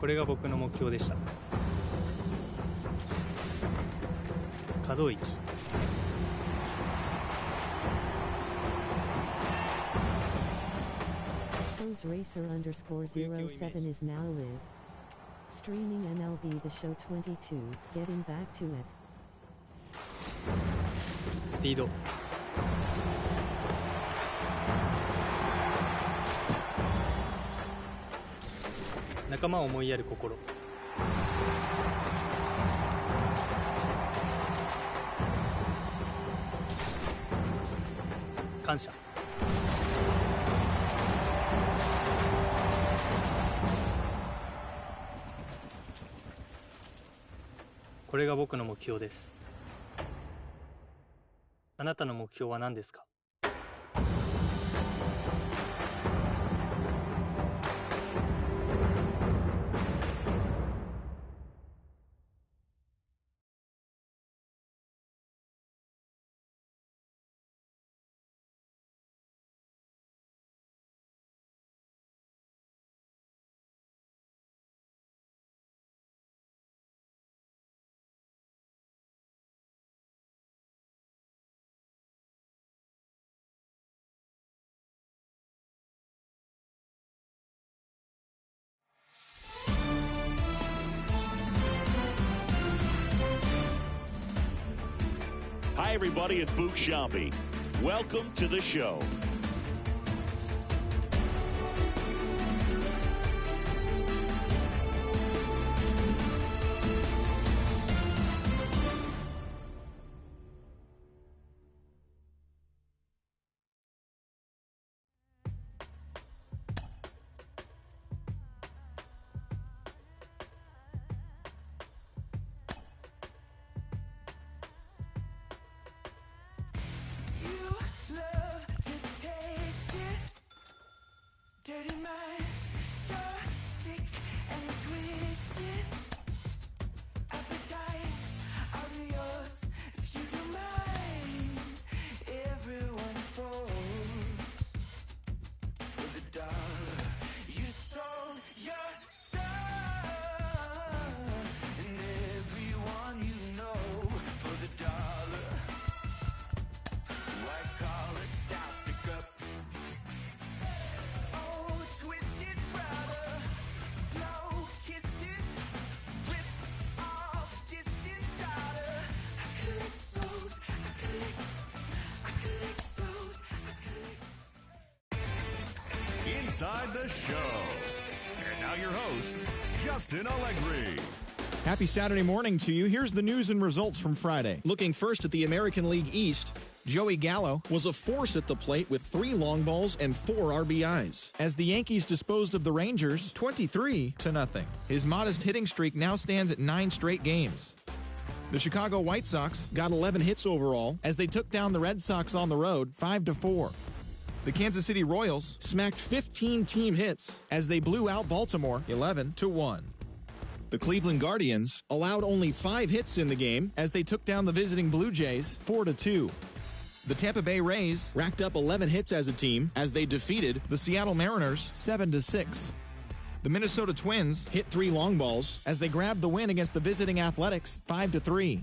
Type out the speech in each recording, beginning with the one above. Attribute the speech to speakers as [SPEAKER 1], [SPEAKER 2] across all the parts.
[SPEAKER 1] これが僕の目標でした。可動域。
[SPEAKER 2] Racer_07 is now live. Streaming MLB The Show 22, getting back to it.
[SPEAKER 1] スピード。仲間を思いやる心。感謝。これが僕の目標です。あなたの目標は何ですか？Hi,
[SPEAKER 3] everybody. It's Book Shambi. Welcome to the show.
[SPEAKER 4] Dirty mind, you're sick and twisted. Appetite, I'll do yours if you do mine. Everyone falls for the dollar. You sold your soul, and everyone you know for the dollar. White collar style, stick up.
[SPEAKER 5] Inside the show. And now your host, Justin Allegri.
[SPEAKER 6] Happy Saturday morning to you. Here's the news and results from Friday. Looking first at the American League East, Joey Gallo was a force at the plate with 3 long balls and 4 RBIs, as the Yankees disposed of the Rangers 23-0. His modest hitting streak now stands at 9 straight games. The Chicago White Sox got 11 hits overall as they took down the Red Sox on the road 5-4. The Kansas City Royals smacked 15 team hits as they blew out Baltimore 11-1. The Cleveland Guardians allowed only 5 hits in the game as they took down the visiting Blue Jays 4-2. The Tampa Bay Rays racked up 11 hits as a team as they defeated the Seattle Mariners 7-6. The Minnesota Twins hit 3 long balls as they grabbed the win against the visiting Athletics 5-3.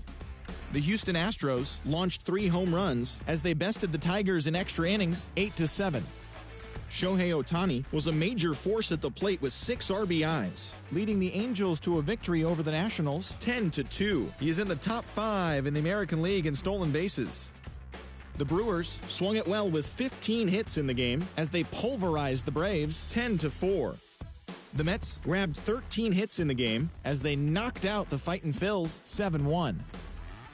[SPEAKER 6] The Houston Astros launched 3 home runs as they bested the Tigers in extra innings 8-7. Shohei Ohtani was a major force at the plate with 6 RBIs, leading the Angels to a victory over the Nationals 10-2. He is in the top 5 in the American League in stolen bases. The Brewers swung it well with 15 hits in the game as they pulverized the Braves 10-4. The Mets grabbed 13 hits in the game as they knocked out the Fightin' Phils 7-1.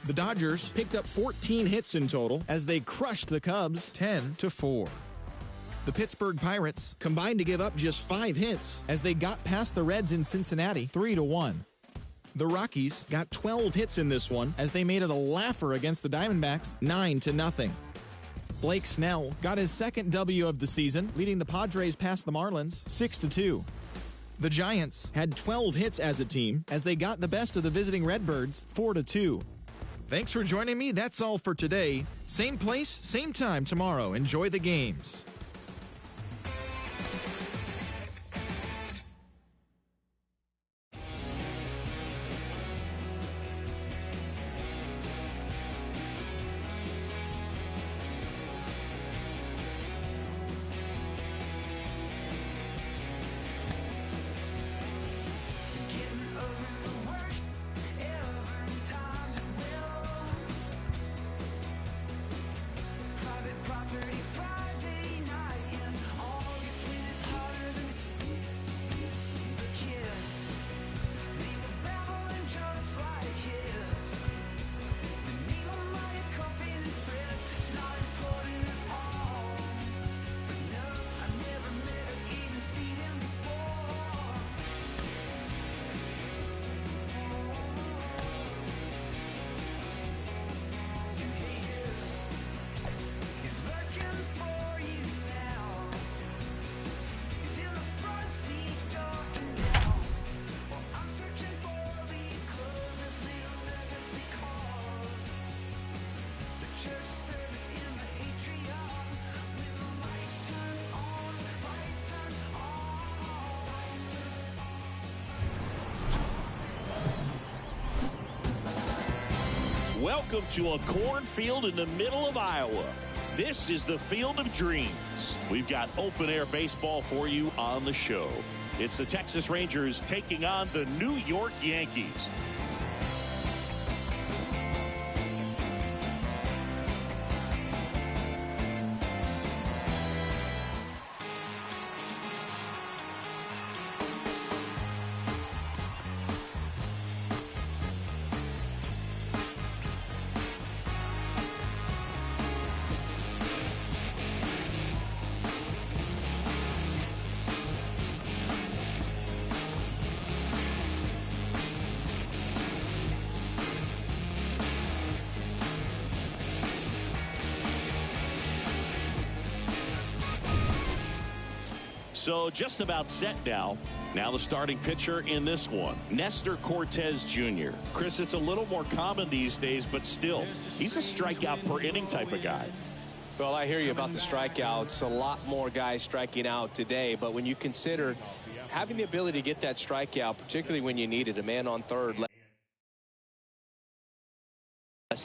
[SPEAKER 6] The Dodgers picked up 14 hits in total as they crushed the Cubs 10-4. The Pittsburgh Pirates combined to give up just 5 hits as they got past the Reds in Cincinnati 3-1. The Rockies got 12 hits in this one as they made it a laugher against the Diamondbacks 9-0. Blake Snell got his second W of the season, leading the Padres past the Marlins 6-2. The Giants had 12 hits as a team as they got the best of the visiting Redbirds 4-2. Thanks for joining me. That's all for today. Same place, same time tomorrow. Enjoy the games.
[SPEAKER 3] Welcome to a cornfield in the middle of Iowa. This is the Field of Dreams. We've got open-air baseball for you on the show. It's the Texas Rangers taking on the New York Yankees. So just about set now. Now the starting pitcher in this one, Nestor Cortez Jr. Chris, it's a little more common these days, but still, he's a strikeout per inning type of guy.
[SPEAKER 7] Well, I hear you about the strikeouts. A lot more guys striking out today, but when you consider having the ability to get that strikeout, particularly when you need it, a man on third, less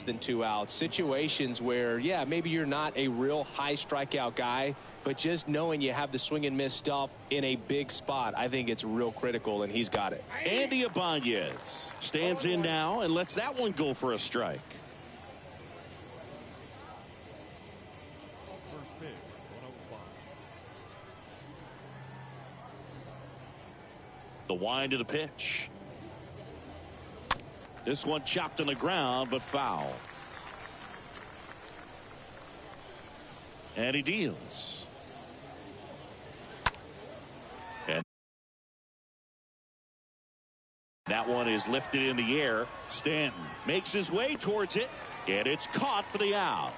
[SPEAKER 7] than 2 outs, situations where, yeah, maybe you're not a real high strikeout guy, but just knowing you have the swing and miss stuff in a big spot, I think it's real critical, and he's got it.
[SPEAKER 3] Andy Ibanez stands in now and lets that one go for a strike. The wind of the pitch. This one chopped on the ground, but foul. And he deals. And that one is lifted in the air. Stanton makes his way towards it, and it's caught for the out.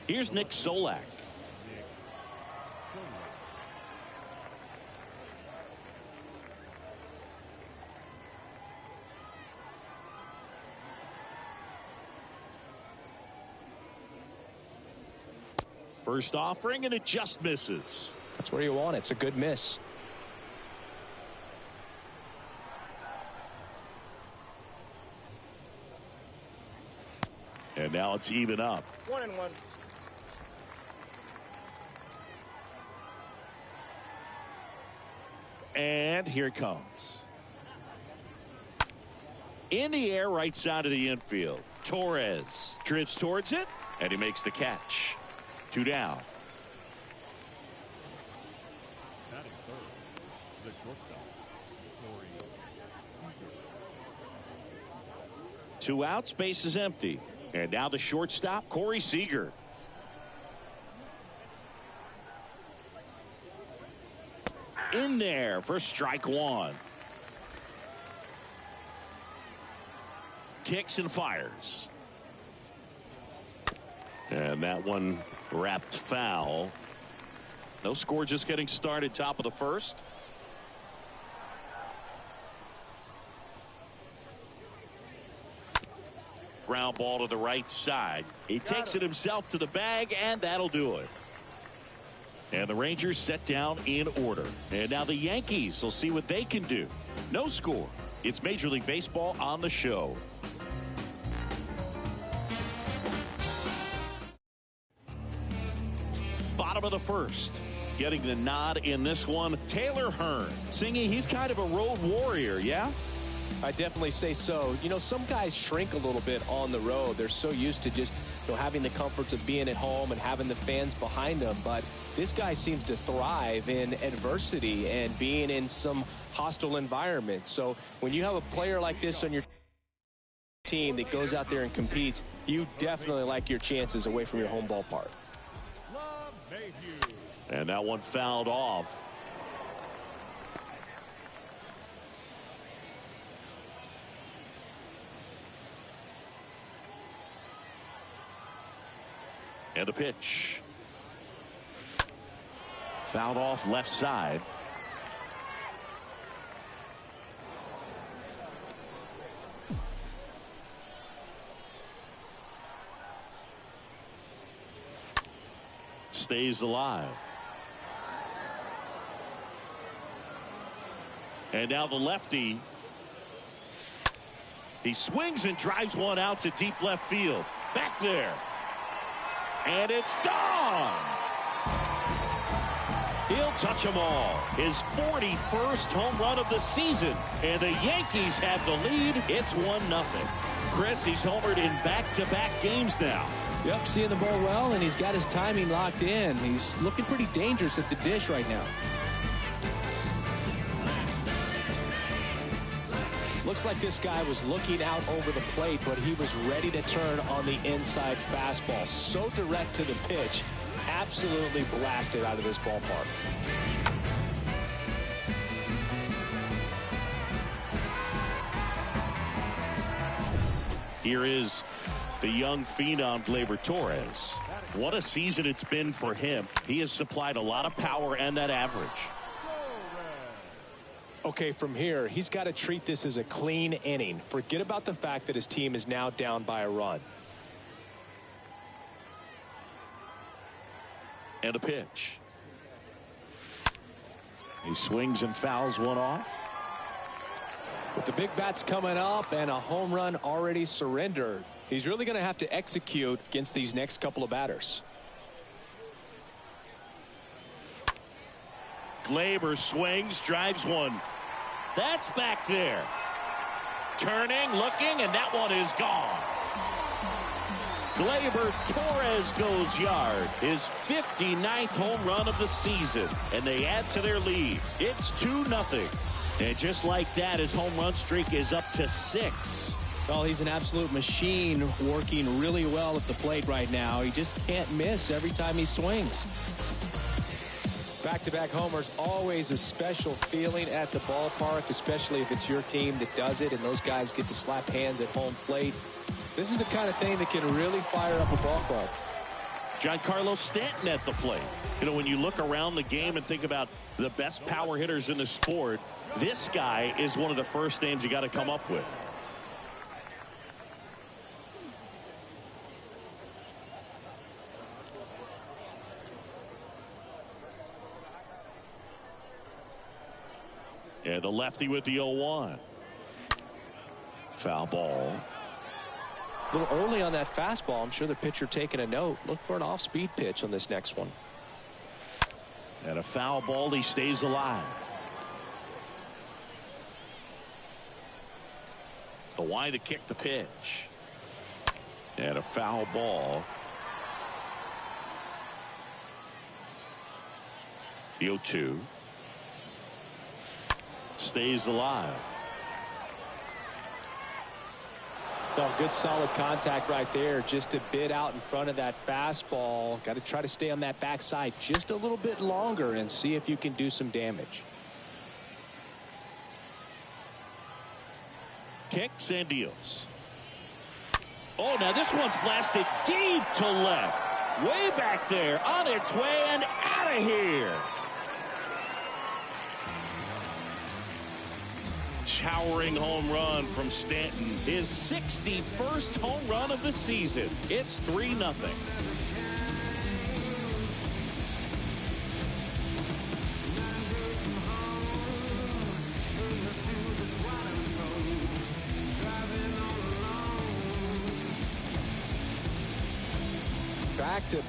[SPEAKER 3] Here's Nick Solak. First offering, and it just misses.
[SPEAKER 7] That's where you want it. It's a good miss.
[SPEAKER 3] And now it's even up.
[SPEAKER 8] 1-1.
[SPEAKER 3] And here it comes. In the air, right side of the infield. Torres drifts towards it, and he makes the catch. 2 down. Two outs, base is empty. And now the shortstop, Corey Seager. In there for strike one. Kicks and fires. And that one wrapped foul. No score, just getting started, top of the first. Ground ball to the right side. He takes it himself to the bag, and that'll do it. And the Rangers set down in order. And now the Yankees will see what they can do. No score. It's Major League Baseball on the show. Bottom of the first. Getting the nod in this one, Taylor Hearn. Singy, he's kind of a road warrior, yeah?
[SPEAKER 7] I definitely say so. You know, some guys shrink a little bit on the road. They're so used to just, you know, having the comforts of being at home and having the fans behind them. But this guy seems to thrive in adversity and being in some hostile environment. So when you have a player like this on your team that goes out there and competes, you definitely like your chances away from your home ballpark.
[SPEAKER 3] And that one fouled off. And a pitch. Fouled off left side. Stays alive. And now the lefty He swings and drives one out to deep left field. Back there. And it's gone. He'll touch them all. His 41st home run of the season. And the Yankees have the lead. It's 1-0. Chris, he's homered in back-to-back games now.
[SPEAKER 7] Yep, seeing the ball well, and he's got his timing locked in. He's looking pretty dangerous at the dish right now. Looks like this guy was looking out over the plate, but he was ready to turn on the inside fastball. So direct to the pitch. Absolutely blasted out of this ballpark.
[SPEAKER 3] Here is the young phenom, Gleyber Torres. What a season it's been for him. He has supplied a lot of power and that average.
[SPEAKER 7] Okay, from here, he's got to treat this as a clean inning. Forget about the fact that his team is now down by a run.
[SPEAKER 3] And a pitch. He swings and fouls one off.
[SPEAKER 7] With the big bats coming up and a home run already surrendered, he's really going to have to execute against these next couple of batters.
[SPEAKER 3] Gleyber swings, drives one. That's back there. Turning, looking, and that one is gone. Gleyber Torres goes yard. His 59th home run of the season. And they add to their lead. It's 2-0. And just like that, his home run streak is up to 6.
[SPEAKER 7] Well, he's an absolute machine, working really well at the plate right now. He just can't miss every time he swings. Back-to-back homers, always a special feeling at the ballpark, especially if it's your team that does it and those guys get to slap hands at home plate. This is the kind of thing that can really fire up a ball club.
[SPEAKER 3] Giancarlo Stanton at the plate. You know, when you look around the game and think about the best power hitters in the sport, this guy is one of the first names you got to come up with. And the lefty with the 0-1. Foul ball.
[SPEAKER 7] A little early on that fastball. I'm sure the pitcher taking a note. Look for an off-speed pitch on this next one.
[SPEAKER 3] And a foul ball. He stays alive. The wide to kick the pitch. And a foul ball. The 0-2. Stays alive.
[SPEAKER 7] Oh, good solid contact right there. Just a bit out in front of that fastball. Got to try to stay on that backside just a little bit longer and see if you can do some damage.
[SPEAKER 3] Kicks and deals. Oh, now this one's blasted deep to left. Way back there, on its way and out of here. Towering home run from Stanton. His 61st home run of the season. It's 3-0.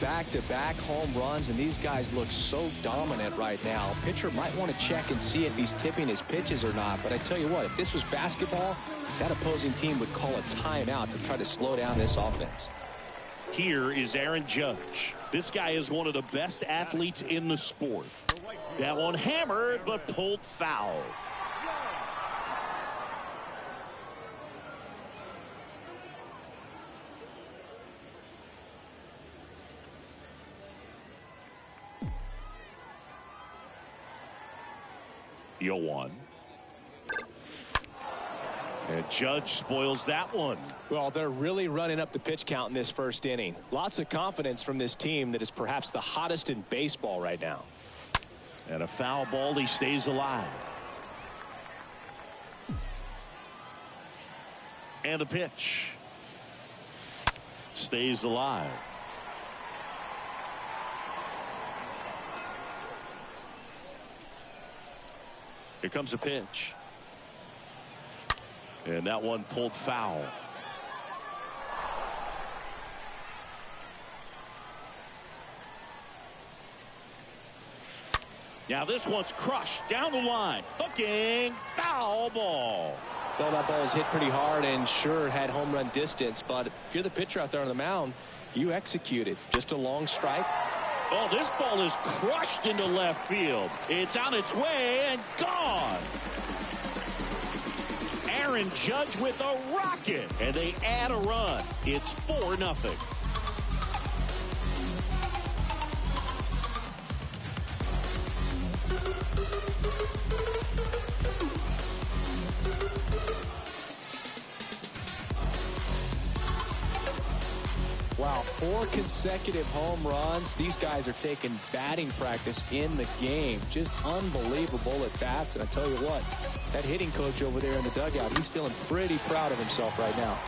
[SPEAKER 7] Back-to-back home runs, and these guys look so dominant right now. Pitcher might want to check and see if he's tipping his pitches or not, but I tell you what, if this was basketball, that opposing team would call a timeout to try to slow down this offense.
[SPEAKER 3] Here is Aaron Judge. This guy is one of the best athletes in the sport. That one hammered, but pulled foul. The 0-1. And Judge spoils that one.
[SPEAKER 7] Well, they're really running up the pitch count in this first inning. Lots of confidence from this team that is perhaps the hottest in baseball right now.
[SPEAKER 3] And a foul ball. He stays alive. And a pitch. Stays alive. Here comes a pitch. And that one pulled foul. Now this one's crushed down the line. Hooking. Foul ball.
[SPEAKER 7] Well, that ball was hit pretty hard and sure had home run distance. But if you're the pitcher out there on the mound, you executed. Just a long strike.
[SPEAKER 3] Oh, this ball is crushed into left field. It's on its way and gone. Aaron Judge with a rocket. And they add a run. It's 4-0.
[SPEAKER 7] Wow, 4 consecutive home runs. These guys are taking batting practice in the game. Just unbelievable at bats. And I tell you what, that hitting coach over there in the dugout, he's feeling pretty proud of himself right now.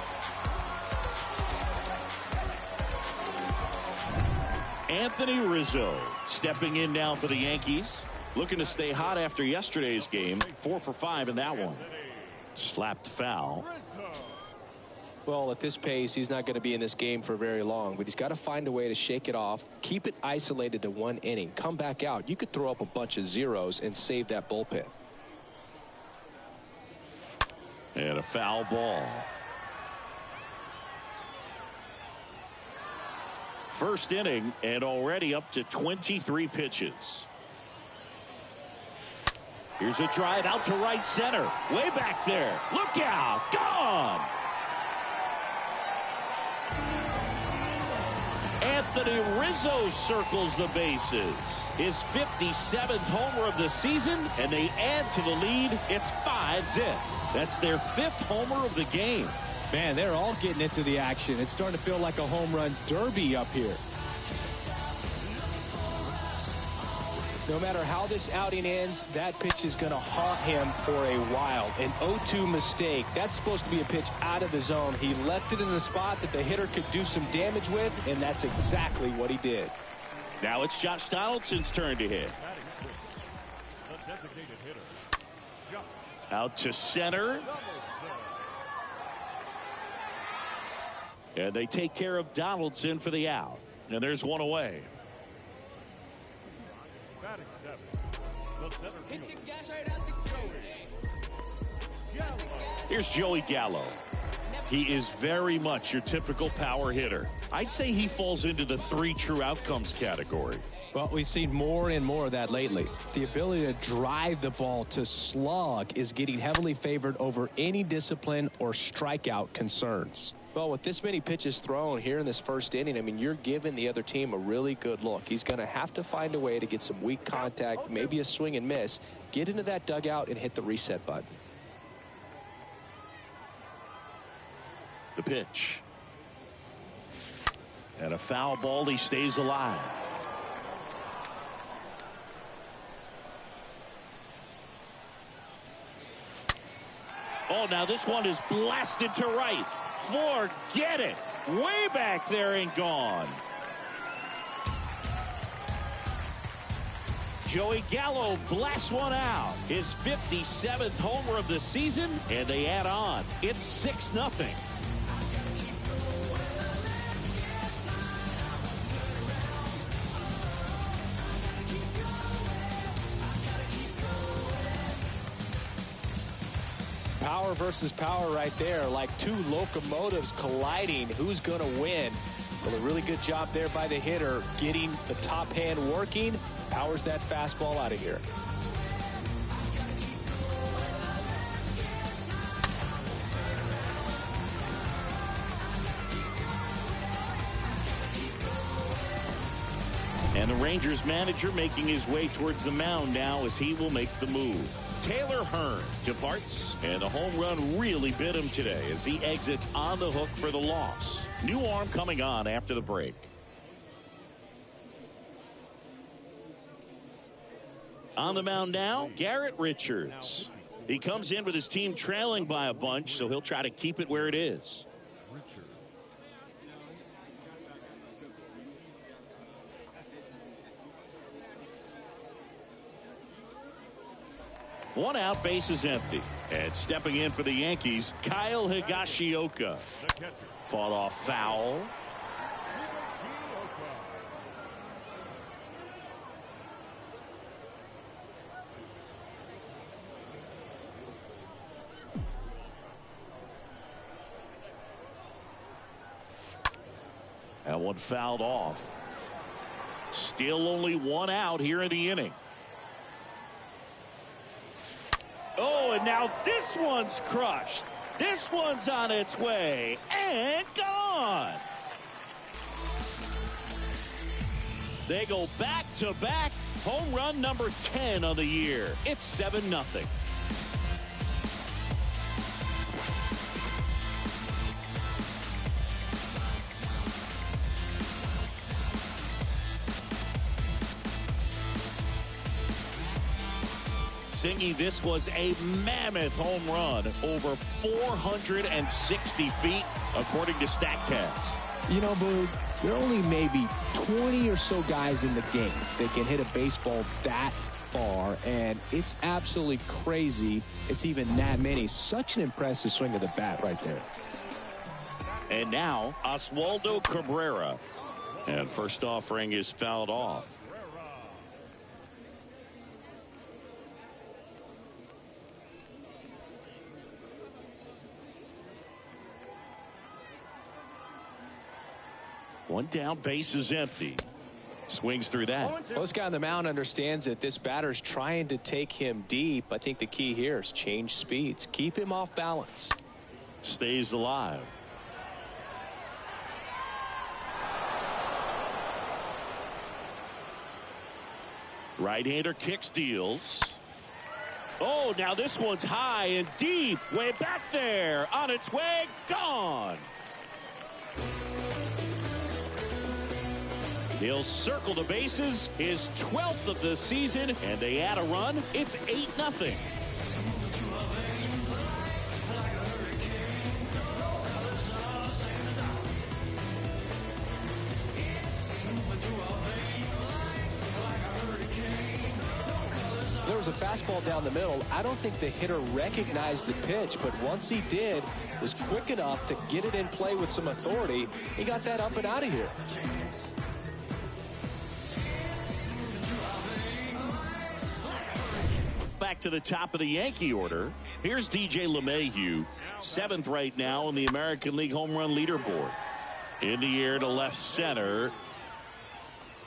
[SPEAKER 3] Anthony Rizzo stepping in now for the Yankees. Looking to stay hot after yesterday's game. 4 for 5 in that one. Slapped foul.
[SPEAKER 7] Well, at this pace, he's not going to be in this game for very long, but he's got to find a way to shake it off, keep it isolated to 1 inning, come back out. You could throw up a bunch of zeros and save that bullpen.
[SPEAKER 3] And a foul ball. First inning and already up to 23 pitches. Here's a drive out to right center. Way back there. Look out. Gone. Anthony Rizzo circles the bases. His 57th homer of the season, and they add to the lead. It's 5-zip. That's their 5th homer of the game.
[SPEAKER 8] Man, they're all getting into the action. It's starting to feel like a home run derby up here.
[SPEAKER 7] No matter how this outing ends, that pitch is going to haunt him for a while. An 0-2 mistake. That's supposed to be a pitch out of the zone. He left it in the spot that the hitter could do some damage with, and that's exactly what he did.
[SPEAKER 3] Now it's Josh Donaldson's turn to hit. Out to center. And they take care of Donaldson for the out. And there's one away. Here's Joey Gallo. He is very much your typical power hitter. I'd say he falls into the 3 true outcomes category.
[SPEAKER 8] Well, we've seen more and more of that lately. The ability to drive the ball to slug is getting heavily favored over any discipline or strikeout concerns.
[SPEAKER 7] Well, with this many pitches thrown here in this first inning, I mean, you're giving the other team a really good look. He's going to have to find a way to get some weak contact, maybe a swing and miss, get into that dugout and hit the reset button.
[SPEAKER 3] The pitch. And a foul ball. He stays alive. Oh, now this one is blasted to right. Forget it. Way back there and gone. Joey Gallo blasts one out. His 57th homer of the season, and they add on. It's 6-0.
[SPEAKER 7] Power versus power right there, like 2 locomotives colliding. Who's going to win? Well, a really good job there by the hitter, getting the top hand working. Powers that fastball out of here.
[SPEAKER 3] And the Rangers manager making his way towards the mound now as he will make the move. Taylor Hearn departs, and the home run really bit him today as he exits on the hook for the loss. New arm coming on after the break. On the mound now, Garrett Richards. He comes in with his team trailing by a bunch, so he'll try to keep it where it is. One out, base is empty. And stepping in for the Yankees, Kyle Higashioka. Fought off foul. That one fouled off. Still only one out here in the inning. Oh, and now this one's crushed. This one's on its way and gone. They go back-to-back. Home run number 10 on the year. It's 7-0. Singy, this was a mammoth home run, over 460 feet, according to StatCast.
[SPEAKER 8] You know, Boog, there are only maybe 20 or so guys in the game that can hit a baseball that far, and it's absolutely crazy it's even that many. Such an impressive swing of the bat right there.
[SPEAKER 3] And now, Oswaldo Cabrera. And first offering is fouled off. One down, base is empty. Swings through that.
[SPEAKER 7] Well, this guy on the mound understands that this batter's trying to take him deep. I think the key here is change speeds. Keep him off balance.
[SPEAKER 3] Stays alive. Right-hander kicks, deals. Oh, now this one's high and deep. Way back there. On its way. Gone. He'll circle the bases, his 12th of the season, and they add a run. It's 8-0.
[SPEAKER 7] There was a fastball down the middle. I don't think the hitter recognized the pitch, but once he did, was quick enough to get it in play with some authority. He got that up and out of here.
[SPEAKER 3] Back to the top of the Yankee order. Here's DJ LeMahieu, 7th right now in the American League home run leaderboard. In the air to left center.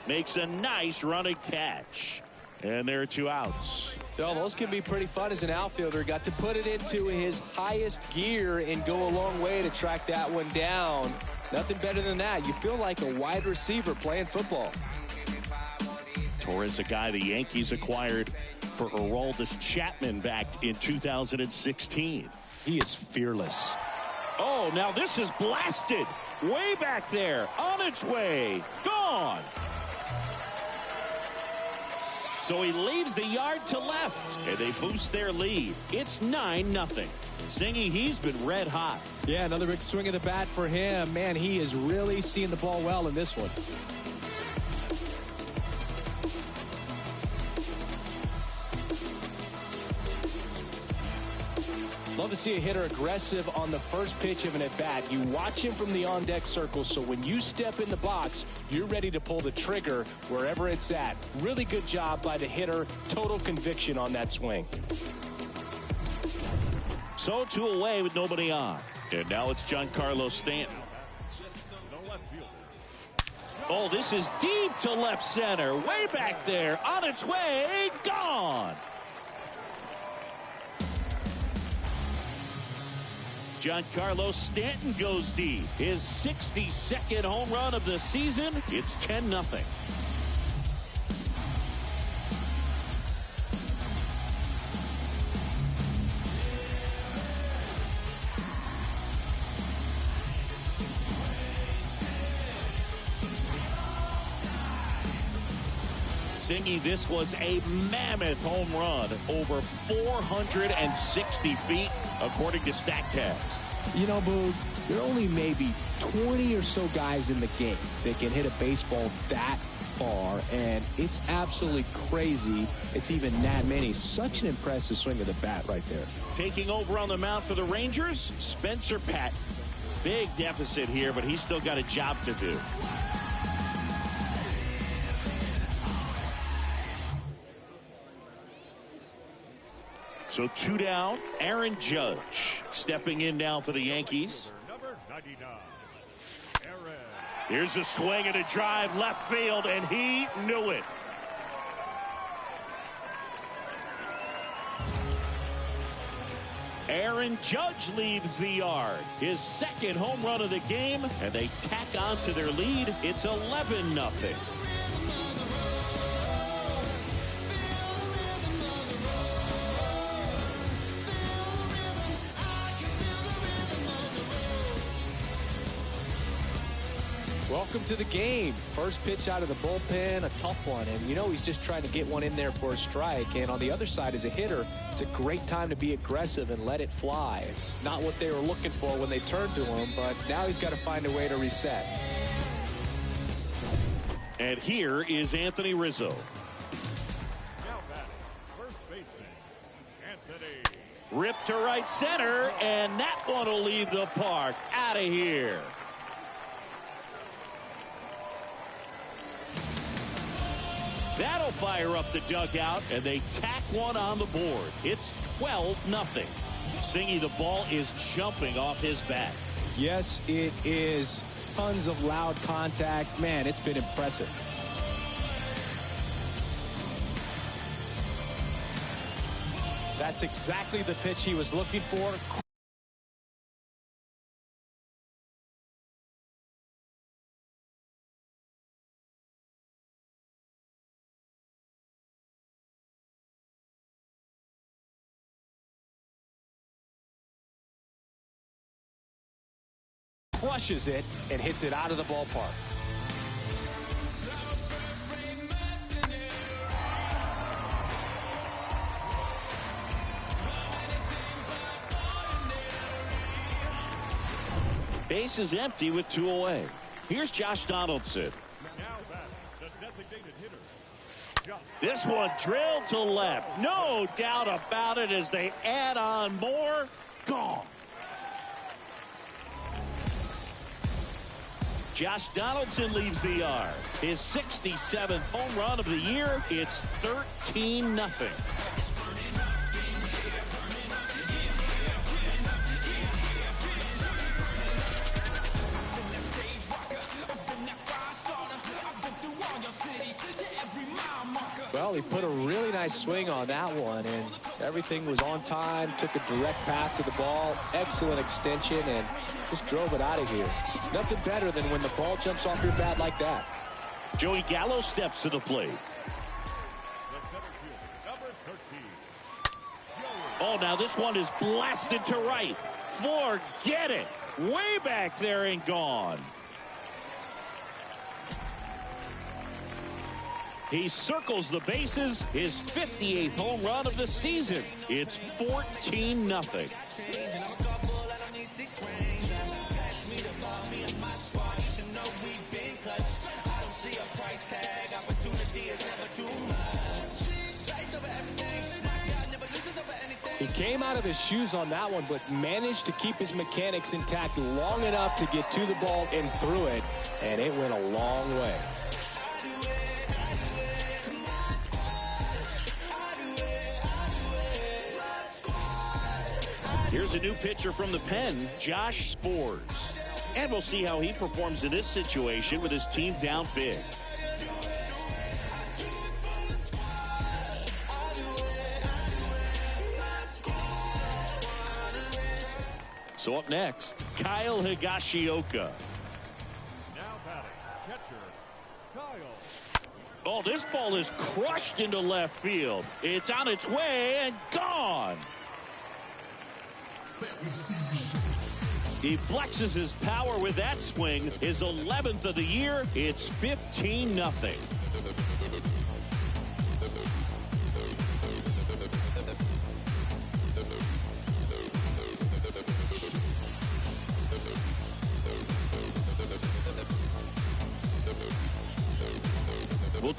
[SPEAKER 3] Makes a nice running catch. And there are 2 outs.
[SPEAKER 7] Well, those can be pretty fun as an outfielder. Got to put it into his highest gear and go a long way to track that one down. Nothing better than that. You feel like a wide receiver playing football.
[SPEAKER 3] Torres, a guy the Yankees acquired for Aroldis Chapman back in 2016.
[SPEAKER 7] He is fearless.
[SPEAKER 3] Oh, now this is blasted. Way back there. On its way. Gone. So he leaves the yard to left, and they boost their lead. It's 9-0. Singy, he's been red hot.
[SPEAKER 7] Yeah, another big swing of the bat for him. Man, he is really seeing the ball well in this one. Love to see a hitter aggressive on the first pitch of an at-bat. You watch him from the on-deck circle, so when you step in the box, you're ready to pull the trigger wherever it's at. Really good job by the hitter. Total conviction on that swing.
[SPEAKER 3] So 2 away with nobody on. And now it's Giancarlo Stanton. Oh, this is deep to left center. Way back there. On its way. Gone. Giancarlo Stanton goes deep. His 62nd home run of the season. It's 10-0. Singy, this was a mammoth home run, over 460 feet, according to StatCast.
[SPEAKER 8] You know, Boog, there are only maybe 20 or so guys in the game that can hit a baseball that far, and it's absolutely crazy. It's even that many. Such an impressive swing of the bat right there.
[SPEAKER 3] Taking over on the mound for the Rangers, Spencer Patton. Big deficit here, but he's still got a job to do. So 2 down, Aaron Judge stepping in now for the Yankees.
[SPEAKER 5] Number 99, Aaron.
[SPEAKER 3] Here's a swing and a drive left field, and he knew it. Aaron Judge leaves the yard. His second home run of the game, and they tack on to their lead. It's 11-0.
[SPEAKER 8] Welcome to the game. First pitch out of the bullpen, a tough one. And you know he's just trying to get one in there for a strike. And on the other side, as a hitter, it's a great time to be aggressive and let it fly. It's not what they were looking for when they turned to him, but now he's got to find a way to reset.
[SPEAKER 3] And here is Anthony Rizzo.
[SPEAKER 5] Now batting, first baseman, Anthony.
[SPEAKER 3] Ripped to right center, and that one will leave the park. Out of here. That'll fire up the dugout, and they tack one on the board. It's 12-0. Singy, the ball is jumping off his bat.
[SPEAKER 8] Yes, it is. Tons of loud contact. Man, it's been impressive. That's exactly the pitch he was looking for. Crushes it and hits it out of the ballpark.
[SPEAKER 3] Base is empty with 2 away. Here's Josh Donaldson.
[SPEAKER 5] Now batting, the designated hitter, Josh.
[SPEAKER 3] This one drilled to left. No doubt about it as they add on more. Gone. Josh Donaldson leaves the yard. His 67th home run of the year. It's 13-0.
[SPEAKER 8] Well, he put a really nice swing on that one, and everything was on time, took a direct path to the ball, excellent extension, and just drove it out of here. Nothing better than when the ball jumps off your bat like that.
[SPEAKER 3] Joey Gallo steps to the plate.
[SPEAKER 5] The center fielder, number 13,
[SPEAKER 3] Oh, now this one is blasted to right. Forget it. Way back there and gone. He circles the bases, his 58th home run of the season. It's 14-0.
[SPEAKER 8] He came out of his shoes on that one, but managed to keep his mechanics intact long enough to get to the ball and through it, and it went a long way.
[SPEAKER 3] Here's a new pitcher from the pen, Josh Spores. And we'll see how he performs in this situation with his team down big. So up next, Kyle Higashioka.
[SPEAKER 5] now batting, catcher, Kyle.
[SPEAKER 3] Oh, this ball is crushed into left field. It's on its way and gone. He flexes his power with that swing. His 11th of the year. It's 15-0.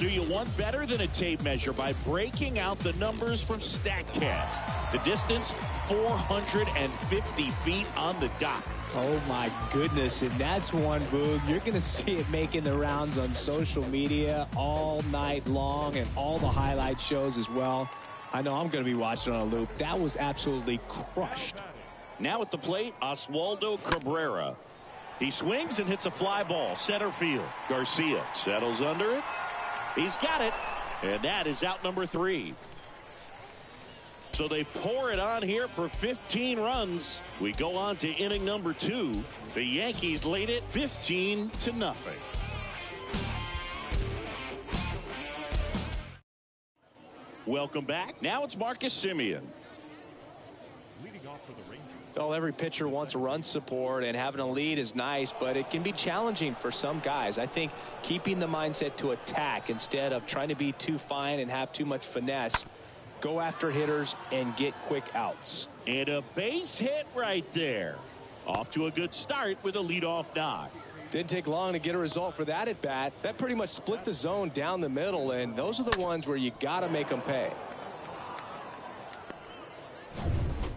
[SPEAKER 3] do you one better than a tape measure by breaking out the numbers from StatCast. The distance, 450 feet on the dot.
[SPEAKER 7] Oh, my goodness. And that's one, Boog. You're going to see it making the rounds on social media all night long and all the highlight shows as well. I know I'm going to be watching on a loop. That was absolutely crushed.
[SPEAKER 3] Now at the plate, Oswaldo Cabrera. He swings and hits a fly ball, center field. Garcia settles under it. He's got it. And that is out number 3. So they pour it on here for 15 runs. We go on to inning number 2. The Yankees lead it 15-0. Welcome back. Now it's Marcus Semien.
[SPEAKER 5] Leading off for the Rangers.
[SPEAKER 7] Well, every pitcher wants run support, and having a lead is nice, but it can be challenging for some guys. I think keeping the mindset to attack instead of trying to be too fine and have too much finesse. Go after hitters and get quick outs.
[SPEAKER 3] And a base hit right there. Off to a good start with a leadoff knock.
[SPEAKER 7] Didn't take long to get a result for that at bat. That pretty much split the zone down the middle, and those are the ones where you got to make them pay.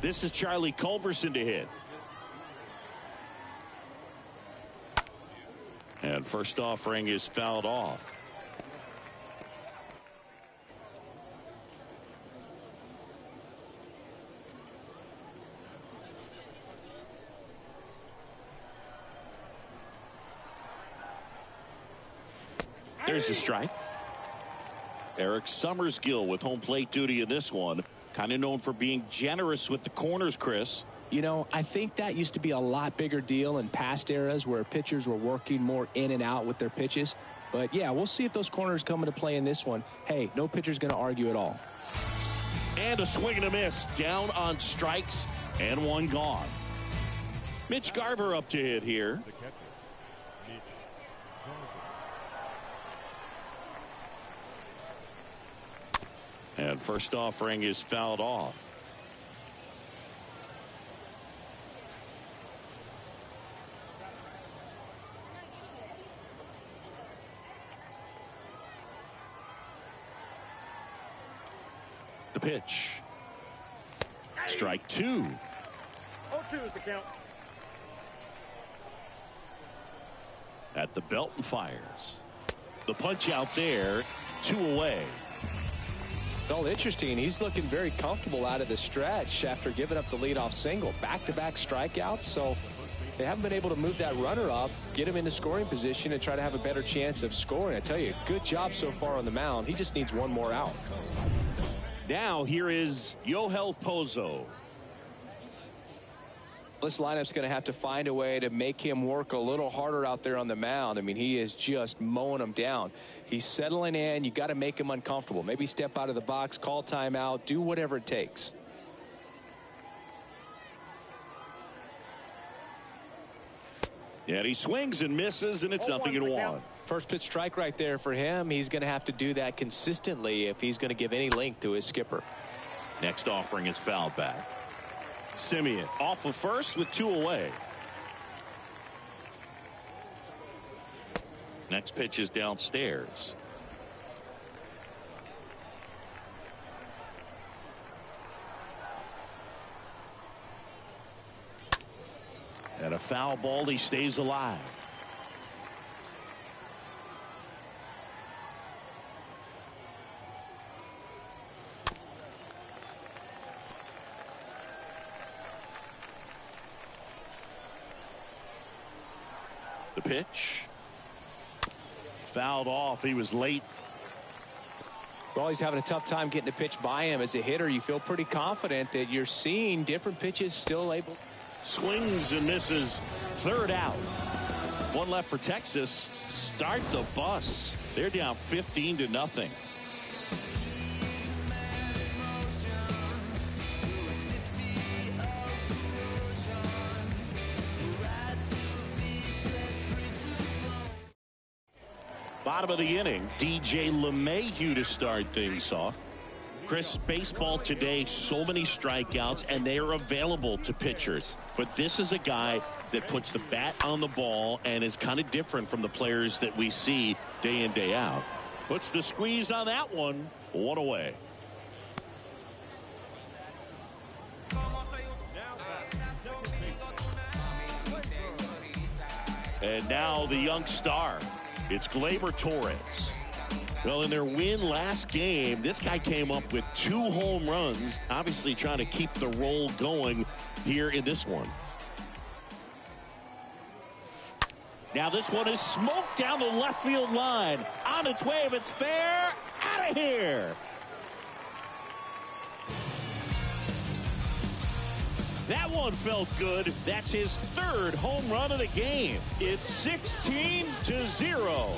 [SPEAKER 3] This is Charlie Culberson to hit. And first offering is fouled off. There's the strike. Eric Summersgill with home plate duty in this one. Kind of known for being generous with the corners, Chris.
[SPEAKER 7] You know, I think that used to be a lot bigger deal in past eras where pitchers were working more in and out with their pitches. But, yeah, we'll see if those corners come into play in this one. Hey, no pitcher's going to argue at all.
[SPEAKER 3] And a swing and a miss. Down on strikes and one gone. Mitch Garver up to hit here.
[SPEAKER 5] The catcher, Mitch Garver.
[SPEAKER 3] And first offering is fouled off. The pitch. Strike 2.
[SPEAKER 5] 0-2 is the count.
[SPEAKER 3] At the belt and fires. The punch out there. 2 away.
[SPEAKER 7] Well, interesting. He's looking very comfortable out of the stretch after giving up the leadoff single. Back-to-back strikeouts, so they haven't been able to move that runner up, get him into scoring position, and try to have a better chance of scoring. I tell you, good job so far on the mound. He just needs one more out.
[SPEAKER 3] Now here is Yohel Pozo.
[SPEAKER 7] This lineup's going to have to find a way to make him work a little harder out there on the mound. I mean, he is just mowing them down. He's settling in. You got to make him uncomfortable. Maybe step out of the box, call timeout, do whatever it takes.
[SPEAKER 3] Yeah, he swings and misses, and it's 0-1.
[SPEAKER 7] First pitch strike right there for him. He's going to have to do that consistently if he's going to give any length to his skipper.
[SPEAKER 3] Next offering is fouled back. Semien off of first with 2 away. Next pitch is downstairs. And a foul ball. He stays alive. The pitch. Fouled off. He was late.
[SPEAKER 7] Well, he's having a tough time getting a pitch by him. As a hitter, you feel pretty confident that you're seeing different pitches still able.
[SPEAKER 3] Swings and misses. Third out. One left for Texas. Start the bus. They're down 15-0. Bottom of the inning, DJ LeMahieu to start things off. Chris, baseball today, so many strikeouts, and they are available to pitchers. But this is a guy that puts the bat on the ball and is kind of different from the players that we see day in, day out. Puts the squeeze on that one. One away. And now the young star. It's Gleyber Torres. Well, in their win last game, this guy came up with 2 home runs, obviously trying to keep the roll going here in this one. Now this one is smoked down the left field line. On its way, if it's fair, out of here. That one felt good. That's his 3rd home run of the game. It's 16-0.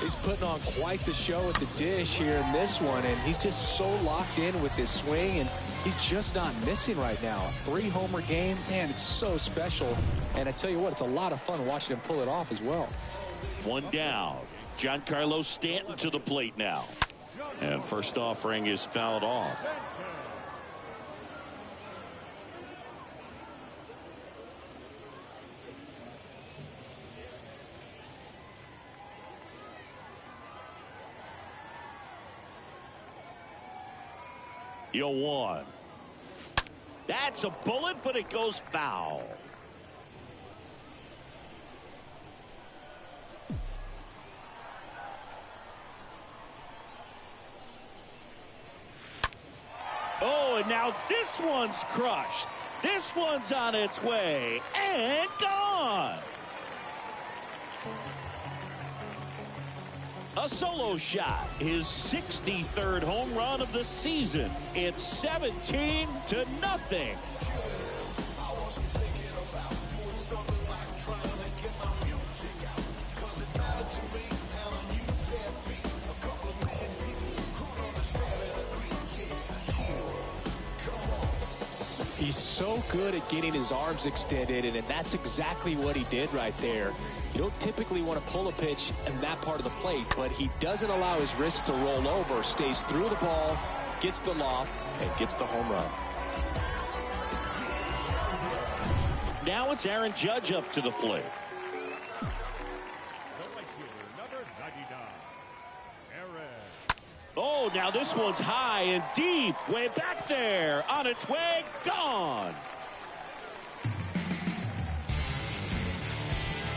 [SPEAKER 7] He's putting on quite the show at the dish here in this one, and he's just so locked in with this swing, and he's just not missing right now. A 3-homer game, man, it's so special. And I tell you what, it's a lot of fun watching him pull it off as well.
[SPEAKER 3] One down. Giancarlo Stanton to the plate now. And first offering is fouled off. Yo, 1. That's a bullet, but it goes foul. Oh, and now this one's crushed. This one's on its way and gone. A solo shot, his 63rd home run of the season. It's 17-0.
[SPEAKER 7] He's so good at getting his arms extended, and that's exactly what he did right there. You don't typically want to pull a pitch in that part of the plate, but he doesn't allow his wrist to roll over, stays through the ball, gets the loft, and gets the home run.
[SPEAKER 3] Now it's Aaron Judge up to the plate. Oh, now this one's high and deep, way back there, on its way, gone.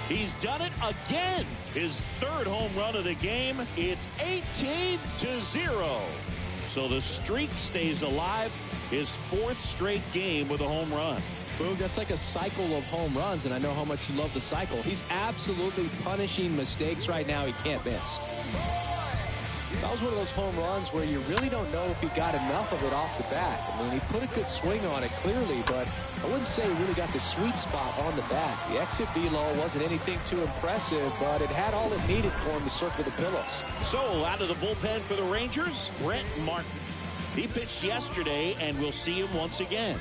[SPEAKER 3] He's done it again. His 3rd home run of the game. It's 18-0. So the streak stays alive. His 4th straight game with a home run.
[SPEAKER 7] Boog, that's like a cycle of home runs, and I know how much you love the cycle. He's absolutely punishing mistakes right now he can't miss. That was one of those home runs where you really don't know if he got enough of it off the bat. I mean, he put a good swing on it clearly, but I wouldn't say he really got the sweet spot on the bat. The exit velo wasn't anything too impressive, but it had all it needed for him to circle the pillows.
[SPEAKER 3] So out of the bullpen for the Rangers, Brent Martin. He pitched yesterday, and we'll see him once again.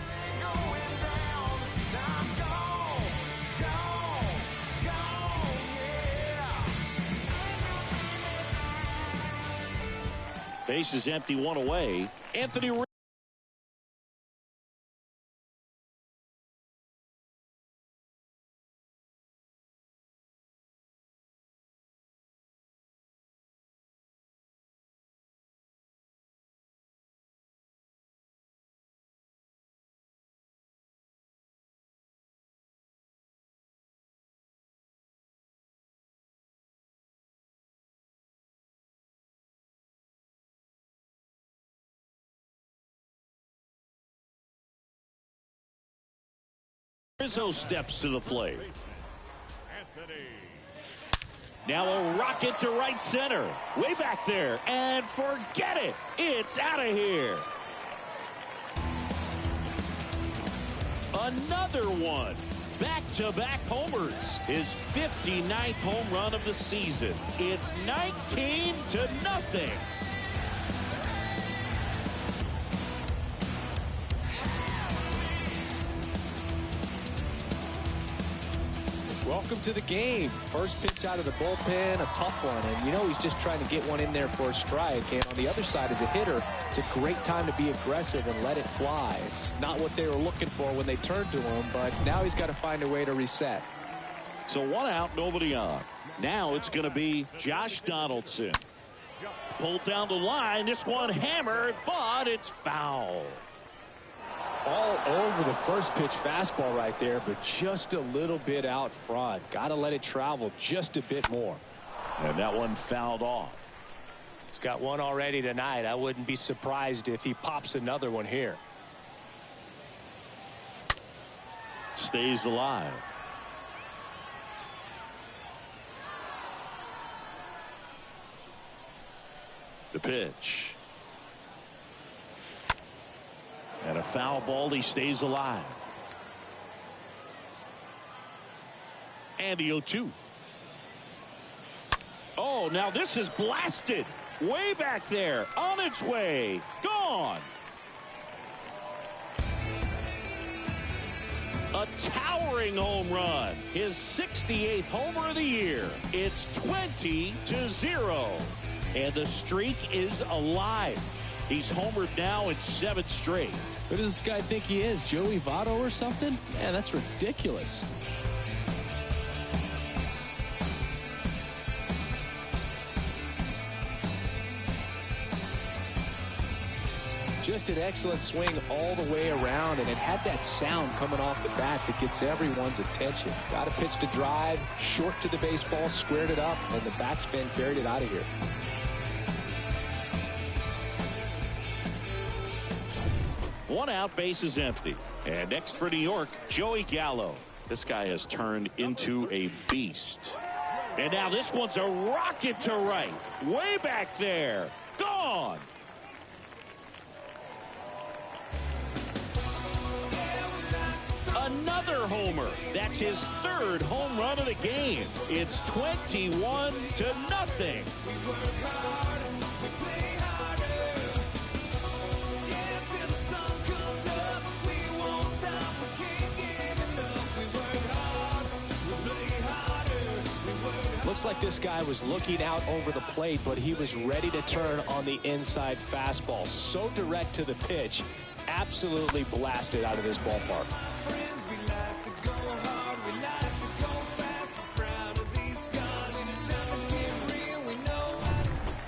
[SPEAKER 3] Base is empty, 1 away. Anthony Rizzo steps to the plate. Now a rocket to right center. Way back there. And forget it. It's out of here. Another one. Back-to-back homers. His 59th home run of the season. It's 19-0.
[SPEAKER 7] Welcome to the game. First pitch out of the bullpen, a tough one. And, you know, he's just trying to get one in there for a strike. And on the other side, as a hitter, it's a great time to be aggressive and let it fly. It's not what they were looking for when they turned to him, but now he's got to find a way to reset.
[SPEAKER 3] So 1 out, nobody on. Now it's going to be Josh Donaldson. Pulled down the line. This one hammered, but it's foul.
[SPEAKER 7] All over the first pitch fastball right there, but just a little bit out front. Got to let it travel just a bit more.
[SPEAKER 3] And that one fouled off.
[SPEAKER 7] He's got one already tonight. I wouldn't be surprised if he pops another one here.
[SPEAKER 3] Stays alive. The pitch. And a foul ball. He stays alive. And the 0-2. Oh, now this is blasted. Way back there. On its way. Gone. A towering home run. His 68th homer of the year. It's 20-0. And the streak is alive. He's homered now in 7 straight.
[SPEAKER 7] Who does this guy think he is? Joey Votto or something? Man, that's ridiculous. Just an excellent swing all the way around, and it had that sound coming off the bat that gets everyone's attention. Got a pitch to drive, short to the baseball, squared it up, and the backspin carried it out of here.
[SPEAKER 3] 1 out, base is empty. And next for New York, Joey Gallo. This guy has turned into a beast. And now this one's a rocket to right. Way back there. Gone. Another homer. That's his 3rd home run of the game. It's 21-0.
[SPEAKER 7] Looks like this guy was looking out over the plate, but he was ready to turn on the inside fastball. So direct to the pitch. Absolutely blasted out of this ballpark.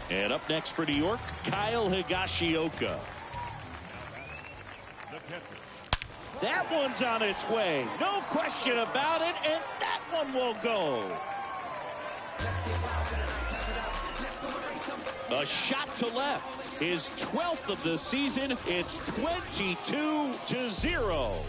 [SPEAKER 3] And up next for New York, Kyle Higashioka. That one's on its way. No question about it, and that one will go. A shot to left. His 12th of the season. It's 22-0.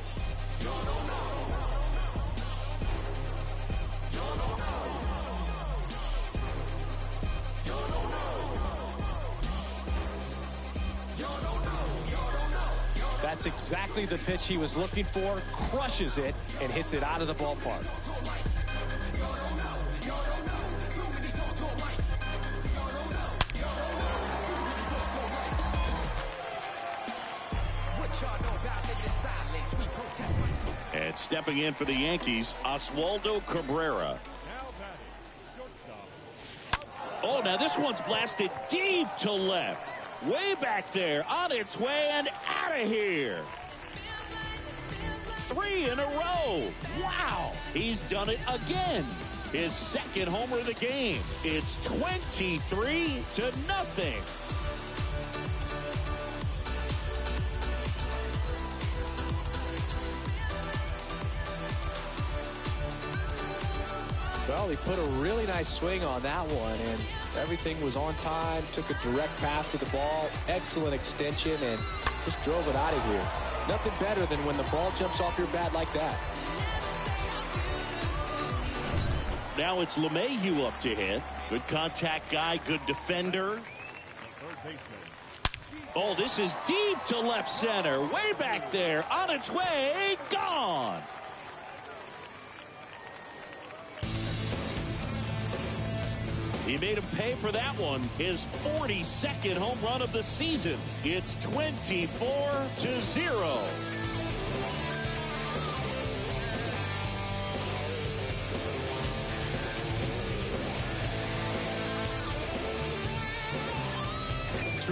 [SPEAKER 7] That's exactly the pitch he was looking for. Crushes it and hits it out of the ballpark.
[SPEAKER 3] And stepping in for the Yankees, Oswaldo Cabrera. Oh, now this one's blasted deep to left. Way back there, on its way and out of here. 3 in a row. Wow, he's done it again. His 2nd homer of the game. It's 23-0.
[SPEAKER 7] Well, he put a really nice swing on that one, and everything was on time. Took a direct path to the ball. Excellent extension, and just drove it out of here. Nothing better than when the ball jumps off your bat like that.
[SPEAKER 3] Now it's LeMahieu up to hit. Good contact guy, good defender. Oh, this is deep to left center. Way back there, on its way, gone. He made him pay for that one. His 42nd home run of the season. It's 24-0.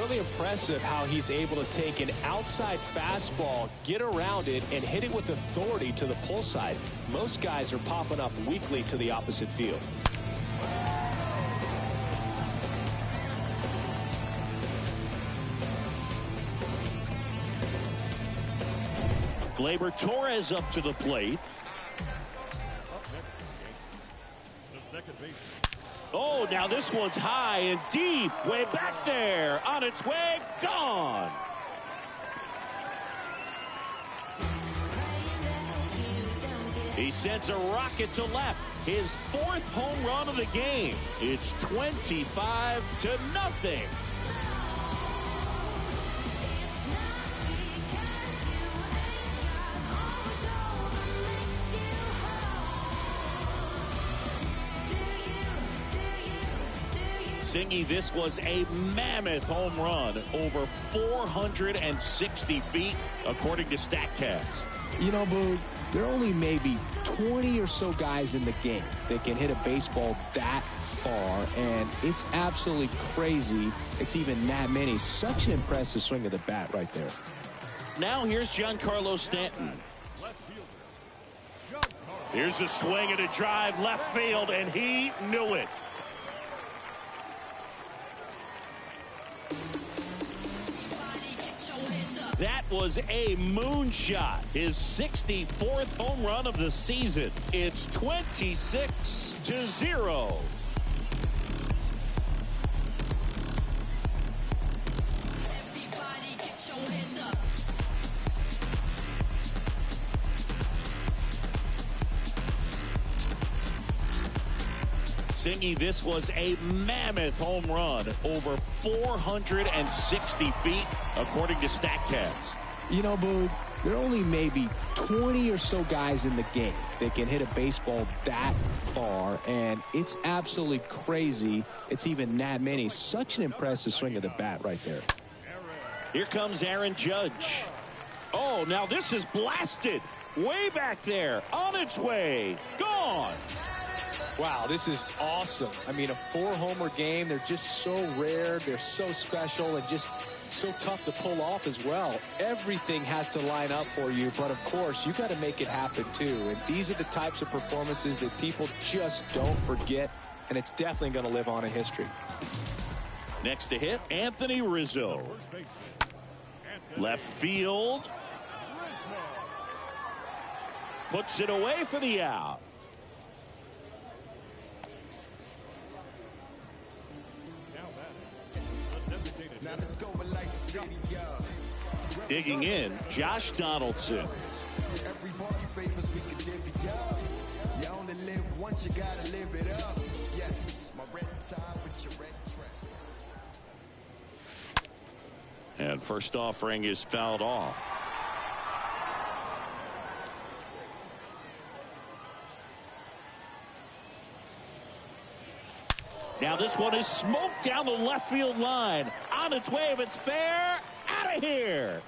[SPEAKER 7] really impressive how he's able to take an outside fastball, get around it, and hit it with authority to the pull side. Most guys are popping up weakly to the opposite field.
[SPEAKER 3] Gleyber Torres up to the plate. Oh, now this one's high and deep, way back there, on its way, gone. He sends a rocket to left, his 4th home run of the game. It's 25-0. Singy, this was a mammoth home run, over 460 feet, according to StatCast.
[SPEAKER 8] You know, Boog, there are only maybe 20 or so guys in the game that can hit a baseball that far, and it's absolutely crazy it's even that many. Such an impressive swing of the bat right there.
[SPEAKER 3] Now here's Giancarlo Stanton. Here's a swing and a drive left field, and he knew it. That was a moonshot, his 64th home run of the season. It's 26-0. Singy, this was a mammoth home run, over 460 feet, according to StatCast.
[SPEAKER 8] You know, Boog, there are only maybe 20 or so guys in the game that can hit a baseball that far, and it's absolutely crazy it's even that many. Such an impressive swing of the bat right there.
[SPEAKER 3] Here comes Aaron Judge. Oh, now this is blasted. Way back there, on its way, gone.
[SPEAKER 7] Wow, this is awesome. I mean, a 4-homer game, they're just so rare, they're so special, and just so tough to pull off as well. Everything has to line up for you, but of course, you got to make it happen too. And these are the types of performances that people just don't forget, and it's definitely going to live on in history.
[SPEAKER 3] Next to hit, Anthony Rizzo. Left field. Puts it away for the out. Digging in, Josh Donaldson.
[SPEAKER 4] Everybody favors we can divvy up. You only live once, you gotta live it up. Yes, my red tie with your red dress.
[SPEAKER 3] And first offering is fouled off. Now this one is smoked down the left field line. On its way, if it's fair, out of here.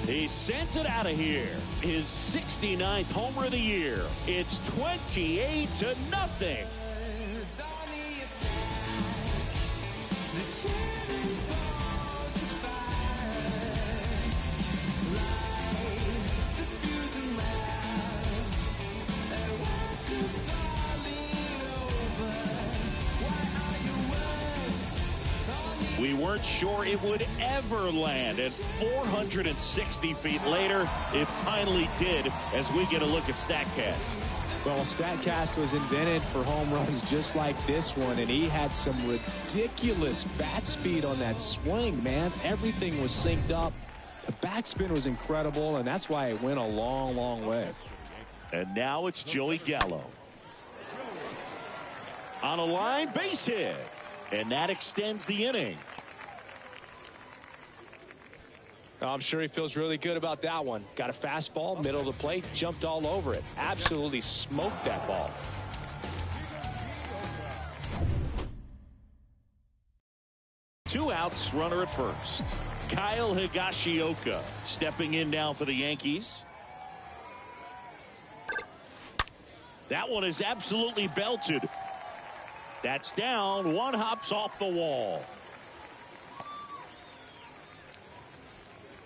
[SPEAKER 3] He sends it out of here. His 69th homer of the year. It's 28-0. We weren't sure it would ever land, and 460 feet later, it finally did, as we get a look at StatCast.
[SPEAKER 8] Well, StatCast was invented for home runs just like this one, and he had some ridiculous bat speed on that swing, man. Everything was synced up. The backspin was incredible, and that's why it went a long, long way.
[SPEAKER 3] And now it's Joey Gallo. On a line, base hit. And that extends the inning.
[SPEAKER 7] I'm sure he feels really good about that one. Got a fastball, middle of the plate, jumped all over it. Absolutely smoked that ball.
[SPEAKER 3] Two outs, runner at first. Kyle Higashioka stepping in now for the Yankees. That one is absolutely belted. That's down. One hops off the wall.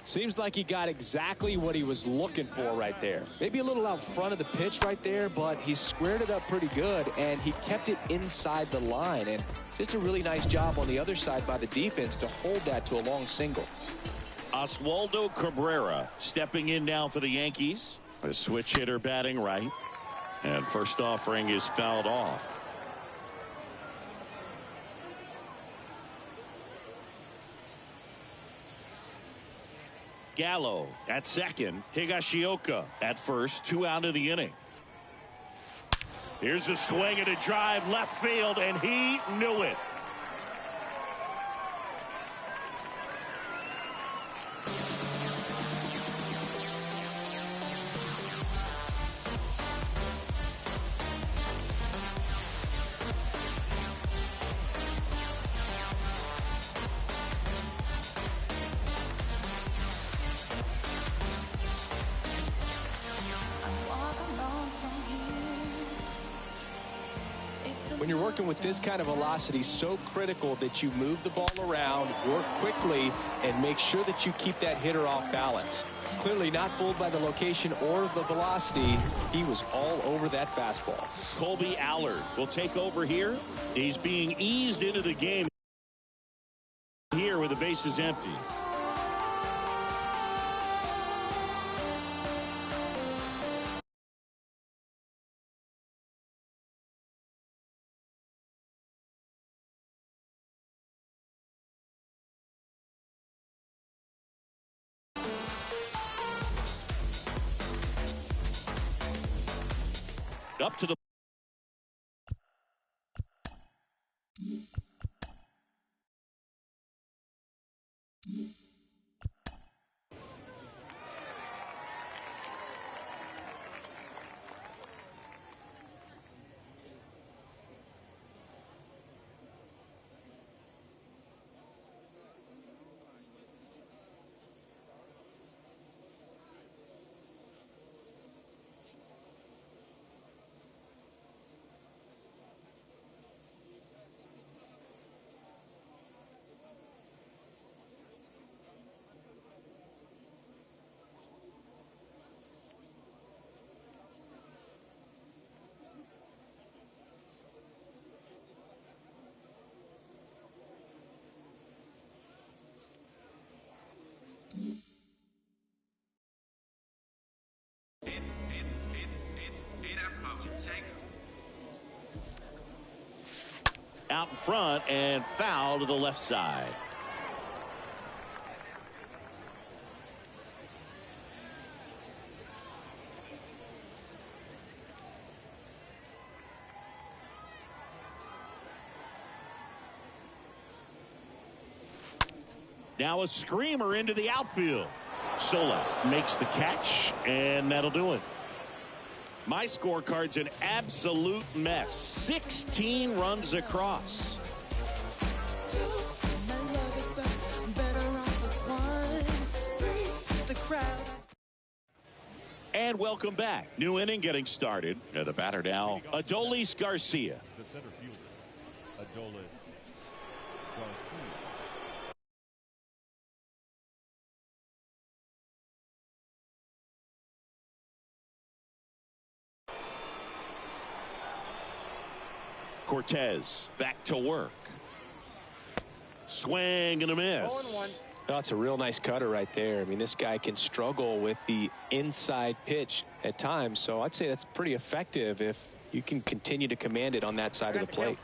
[SPEAKER 7] Seems like he got exactly what he was looking for right there. Maybe a little out front of the pitch right there, but he squared it up pretty good, and he kept it inside the line. And just a really nice job on the other side by the defense to hold that to a long single.
[SPEAKER 3] Oswaldo Cabrera stepping in now for the Yankees. A switch hitter batting right. And first offering is fouled off. Gallo at second. Higashioka at first. 2 out of the inning. Here's a swing and a drive left field, and he knew it.
[SPEAKER 7] When you're working with this kind of velocity, so critical that you move the ball around, work quickly, and make sure that you keep that hitter off balance. Clearly not fooled by the location or the velocity. He was all over that fastball.
[SPEAKER 3] Colby Allard will take over here. He's being eased into the game here with the bases empty. Up to the out in front and foul to the left side. Now a screamer into the outfield. Sola makes the catch, and that'll do it. My scorecard's an absolute mess. 16 runs across. And welcome back. New inning getting started. And the batter now, Adolis Garcia.
[SPEAKER 5] The center fielder, Adolis Garcia.
[SPEAKER 3] Cortez back to work. Swing and a miss.
[SPEAKER 7] That's a real nice cutter right there. I mean, this guy can struggle with the inside pitch at times, so I'd say that's pretty effective if you can continue to command it on that side of the plate.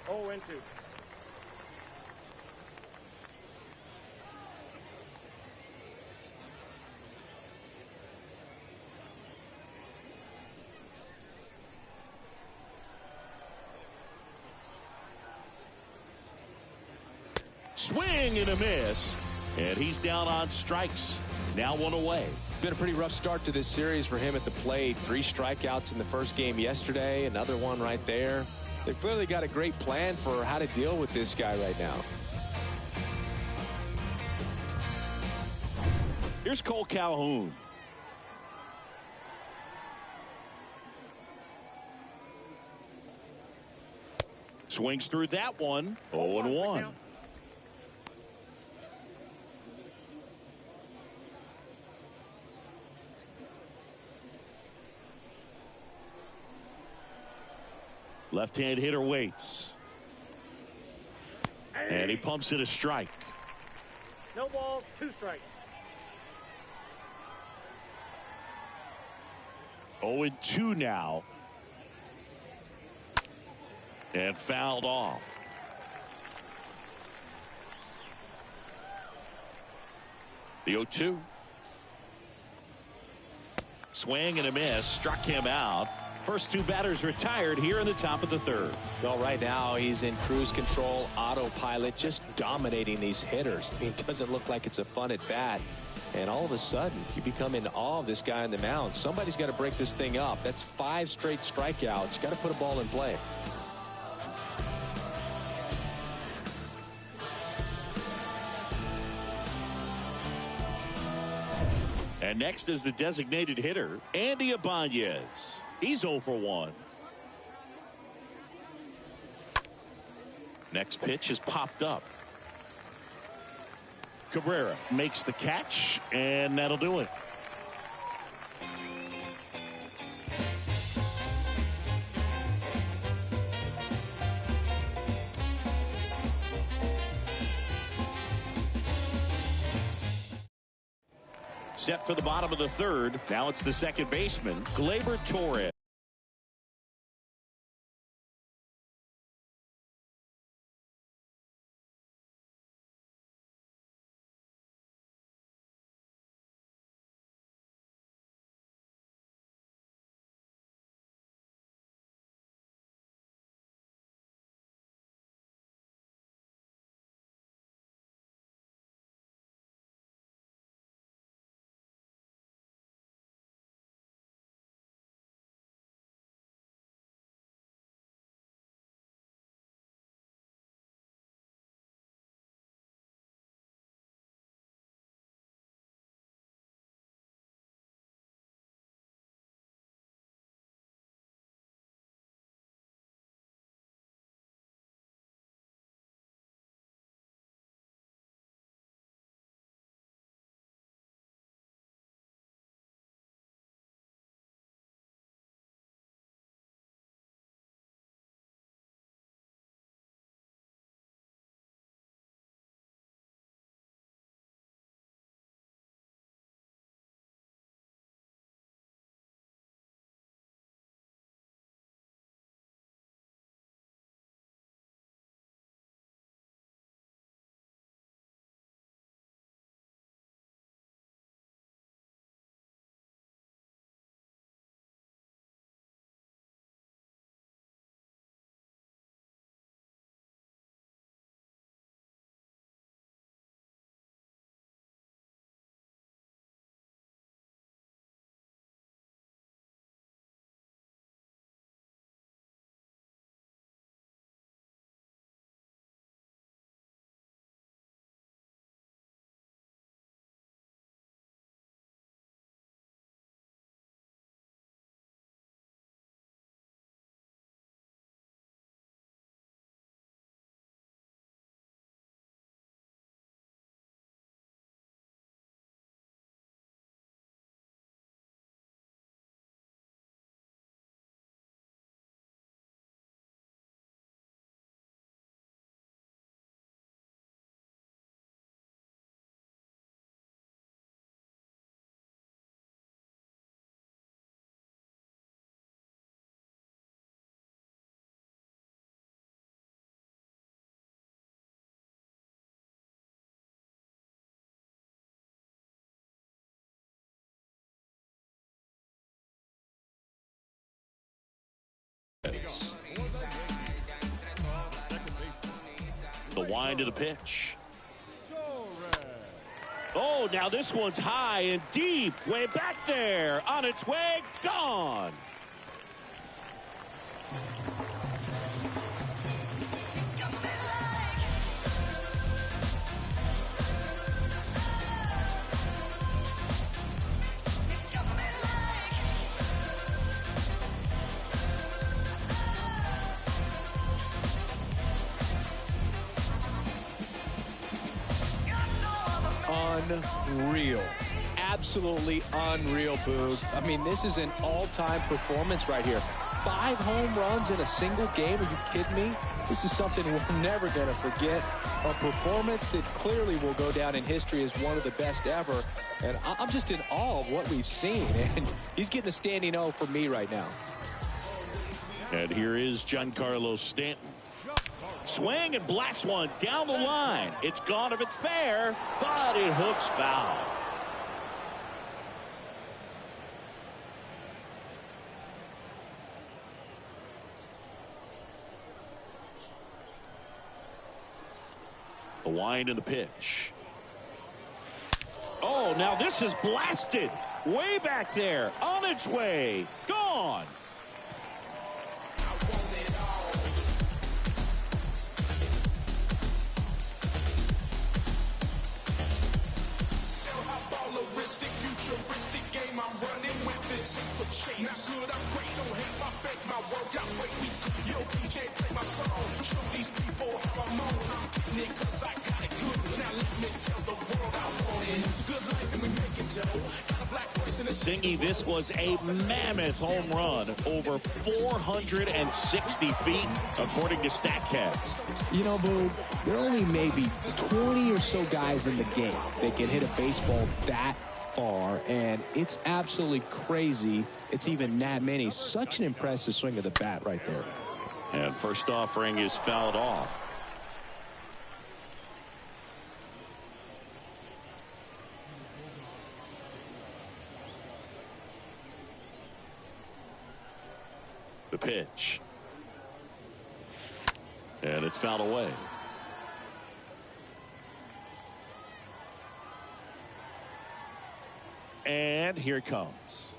[SPEAKER 3] Swing and a miss, and he's down on strikes. Now one away.
[SPEAKER 7] Been a pretty rough start to this series for him at the plate. 3 strikeouts in the first game yesterday, another one right there. They've clearly got a great plan for how to deal with this guy right now.
[SPEAKER 3] Here's Cole Calhoun. Swings through that one. 0-1. Left-hand hitter waits. And he pumps it a strike.
[SPEAKER 9] No balls, 2 strikes.
[SPEAKER 3] 0-2 now. And fouled off. The 0-2. Swing and a miss. Struck him out. First 2 batters retired here in the top of the 3rd.
[SPEAKER 7] Well, right now he's in cruise control, autopilot, just dominating these hitters. I mean, it doesn't look like it's a fun at bat. And all of a sudden, you become in awe of this guy on the mound. Somebody's got to break this thing up. That's 5 straight strikeouts. Got to put a ball in play.
[SPEAKER 3] And next is the designated hitter, Andy Ibanez. He's 0 for 1. Next pitch is popped up. Cabrera makes the catch, and that'll do it. Set for the bottom of the 3rd. Now it's the second baseman, Gleyber Torres. The wind of the pitch. Oh, now this one's high and deep, way back there, on its way, gone.
[SPEAKER 7] unreal. Absolutely unreal, Boog. I mean, this is an all-time performance right here. 5 home runs in a single game. Are you kidding me? This is something we're never going to forget. A performance that clearly will go down in history as one of the best ever. And I'm just in awe of what we've seen. And he's getting a standing O for me right now.
[SPEAKER 3] And here is Giancarlo Stanton. Swing and blast one down the line. It's gone if it's fair, but it hooks foul. The wind and the pitch. Oh, now this is blasted. Way back there. On its way. Gone. Singy, this was a mammoth home run over 460 feet, according to StatCast.
[SPEAKER 8] You know, Boo, there are only maybe 20 or so guys in the game that can hit a baseball that far, and it's absolutely crazy it's even that many. Such an impressive swing of the bat right there.
[SPEAKER 3] And first offering is fouled off. The pitch. And it's fouled away. And here it comes.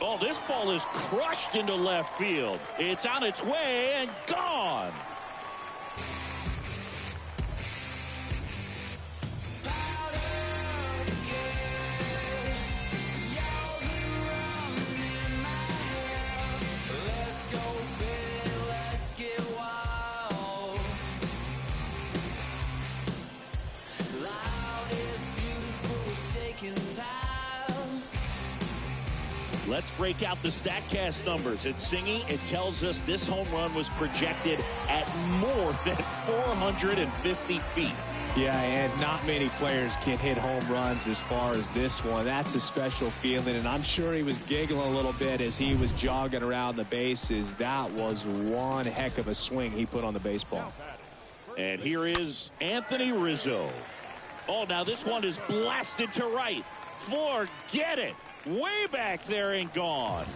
[SPEAKER 3] Oh, this ball is crushed into left field. It's on its way and gone. Let's break out the StatCast numbers. At Singy, it tells us this home run was projected at more than 450 feet.
[SPEAKER 7] Yeah, and not many players can hit home runs as far as this one. That's a special feeling, and I'm sure he was giggling a little bit as he was jogging around the bases. That was one heck of a swing he put on the baseball.
[SPEAKER 3] And here is Anthony Rizzo. Oh, now this one is blasted to right. Forget it. Way back there and gone.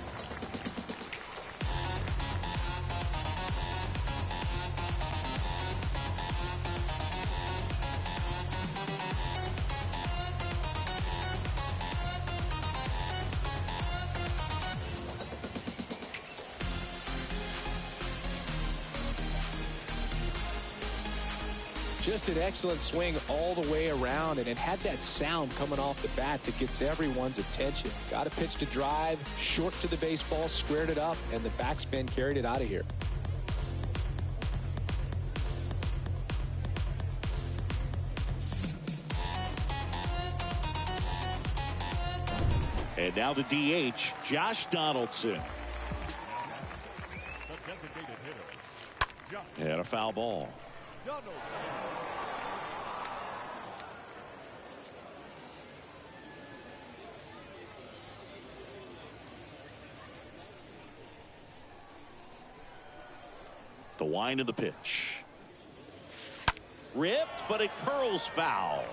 [SPEAKER 7] Just an excellent swing all the way around, and it had that sound coming off the bat that gets everyone's attention. Got a pitch to drive, short to the baseball, squared it up, and the backspin carried it out of here.
[SPEAKER 3] And now the DH, Josh Donaldson. And a foul ball. The wind of the pitch. Ripped, but it curls foul.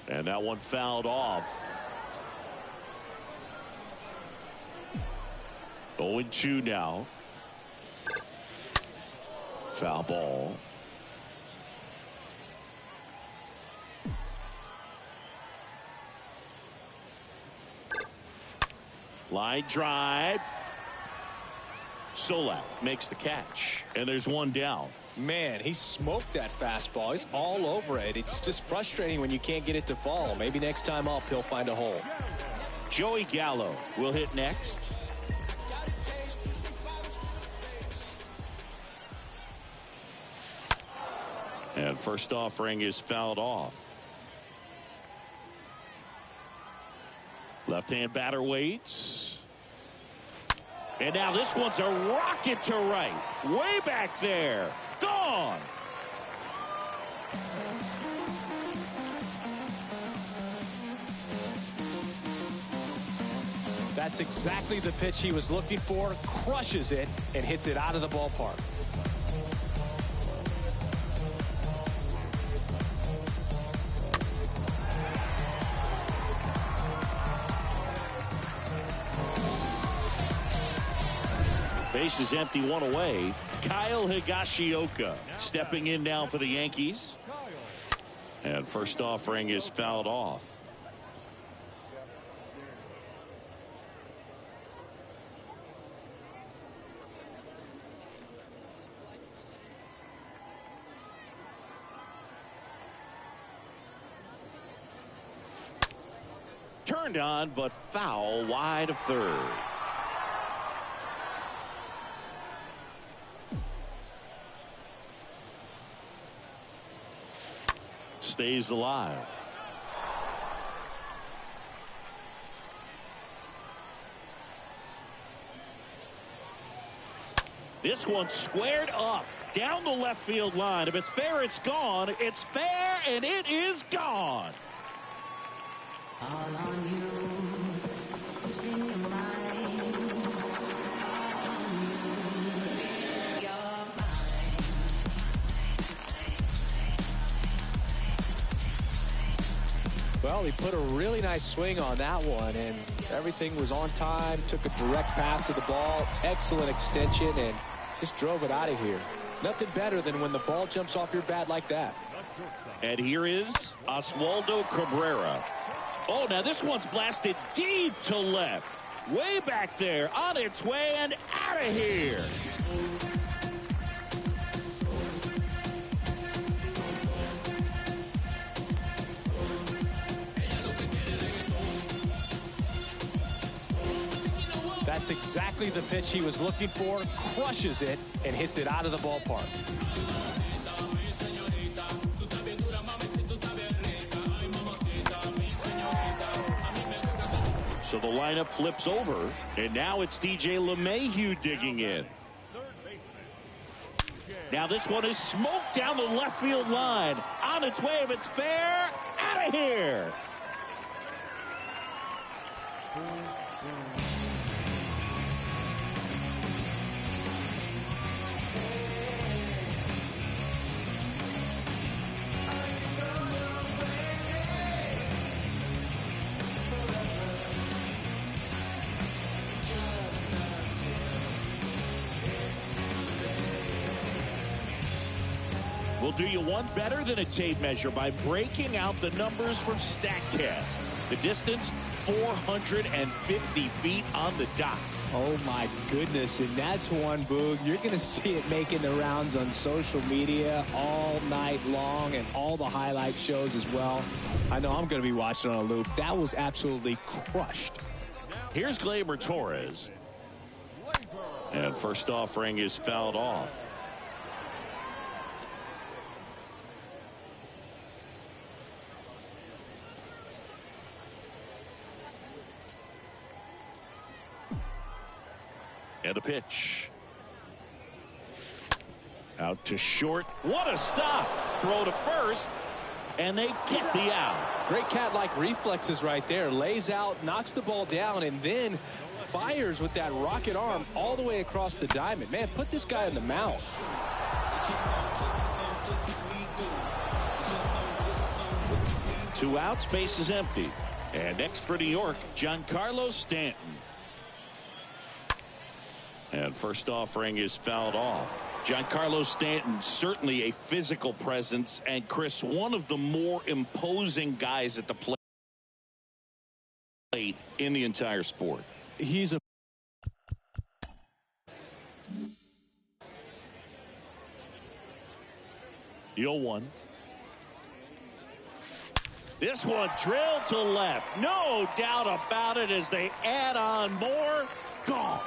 [SPEAKER 3] And that one fouled off. 0-2 now. Foul ball. Line drive. Solak makes the catch. And there's one down.
[SPEAKER 7] Man, he smoked that fastball. He's all over it. It's just frustrating when you can't get it to fall. Maybe next time up, he'll find a hole.
[SPEAKER 3] Joey Gallo will hit next. And first offering is fouled off. Left-hand batter waits. And now this one's a rocket to right. Way back there. Gone.
[SPEAKER 7] That's exactly the pitch he was looking for. Crushes it and hits it out of the ballpark.
[SPEAKER 3] Base is empty, one away. Kyle Higashioka stepping in now for the Yankees. And first offering is fouled off. Turned on, but foul wide of third. Stays alive. This one squared up down the left field line. If it's fair, it's gone. It's fair, and it is gone.
[SPEAKER 10] All on you, it's in your mind. All on you, your mind.
[SPEAKER 7] Well, he put a really nice swing on that one, and everything was on time. Took a direct path to the ball. Excellent extension, and just drove it out of here. Nothing better than when the ball jumps off your bat like that.
[SPEAKER 3] And here is Oswaldo Cabrera. Oh, now this one's blasted deep to left. Way back there, on its way and out of here.
[SPEAKER 7] That's exactly the pitch he was looking for. Crushes it and hits it out of the ballpark.
[SPEAKER 3] So the lineup flips over, and now it's DJ LeMahieu digging in. Now this one is smoked down the left field line. On its way, if it's fair, out of here. We'll do you one better than a tape measure by breaking out the numbers from StatCast. The distance, 450 feet on the dot.
[SPEAKER 7] Oh, my goodness. And that's one, Boog. You're going to see it making the rounds on social media all night long and all the highlight shows as well. I know I'm going to be watching on a loop. That was absolutely crushed.
[SPEAKER 3] Here's Gleyber Torres. And first offering is fouled off. And a pitch. Out to short. What a stop. Throw to first. And they get the out.
[SPEAKER 7] Great cat-like reflexes right there. Lays out, knocks the ball down, and then fires with that rocket arm all the way across the diamond. Man, put this guy in the mount.
[SPEAKER 3] Two outs, base is empty. And next for New York, Giancarlo Stanton. And first offering is fouled off. Giancarlo Stanton, certainly a physical presence, and Chris, one of the more imposing guys at the plate in the entire sport.
[SPEAKER 7] He's a
[SPEAKER 3] 0-1. This one drilled to left. No doubt about it as they add on more. Gone.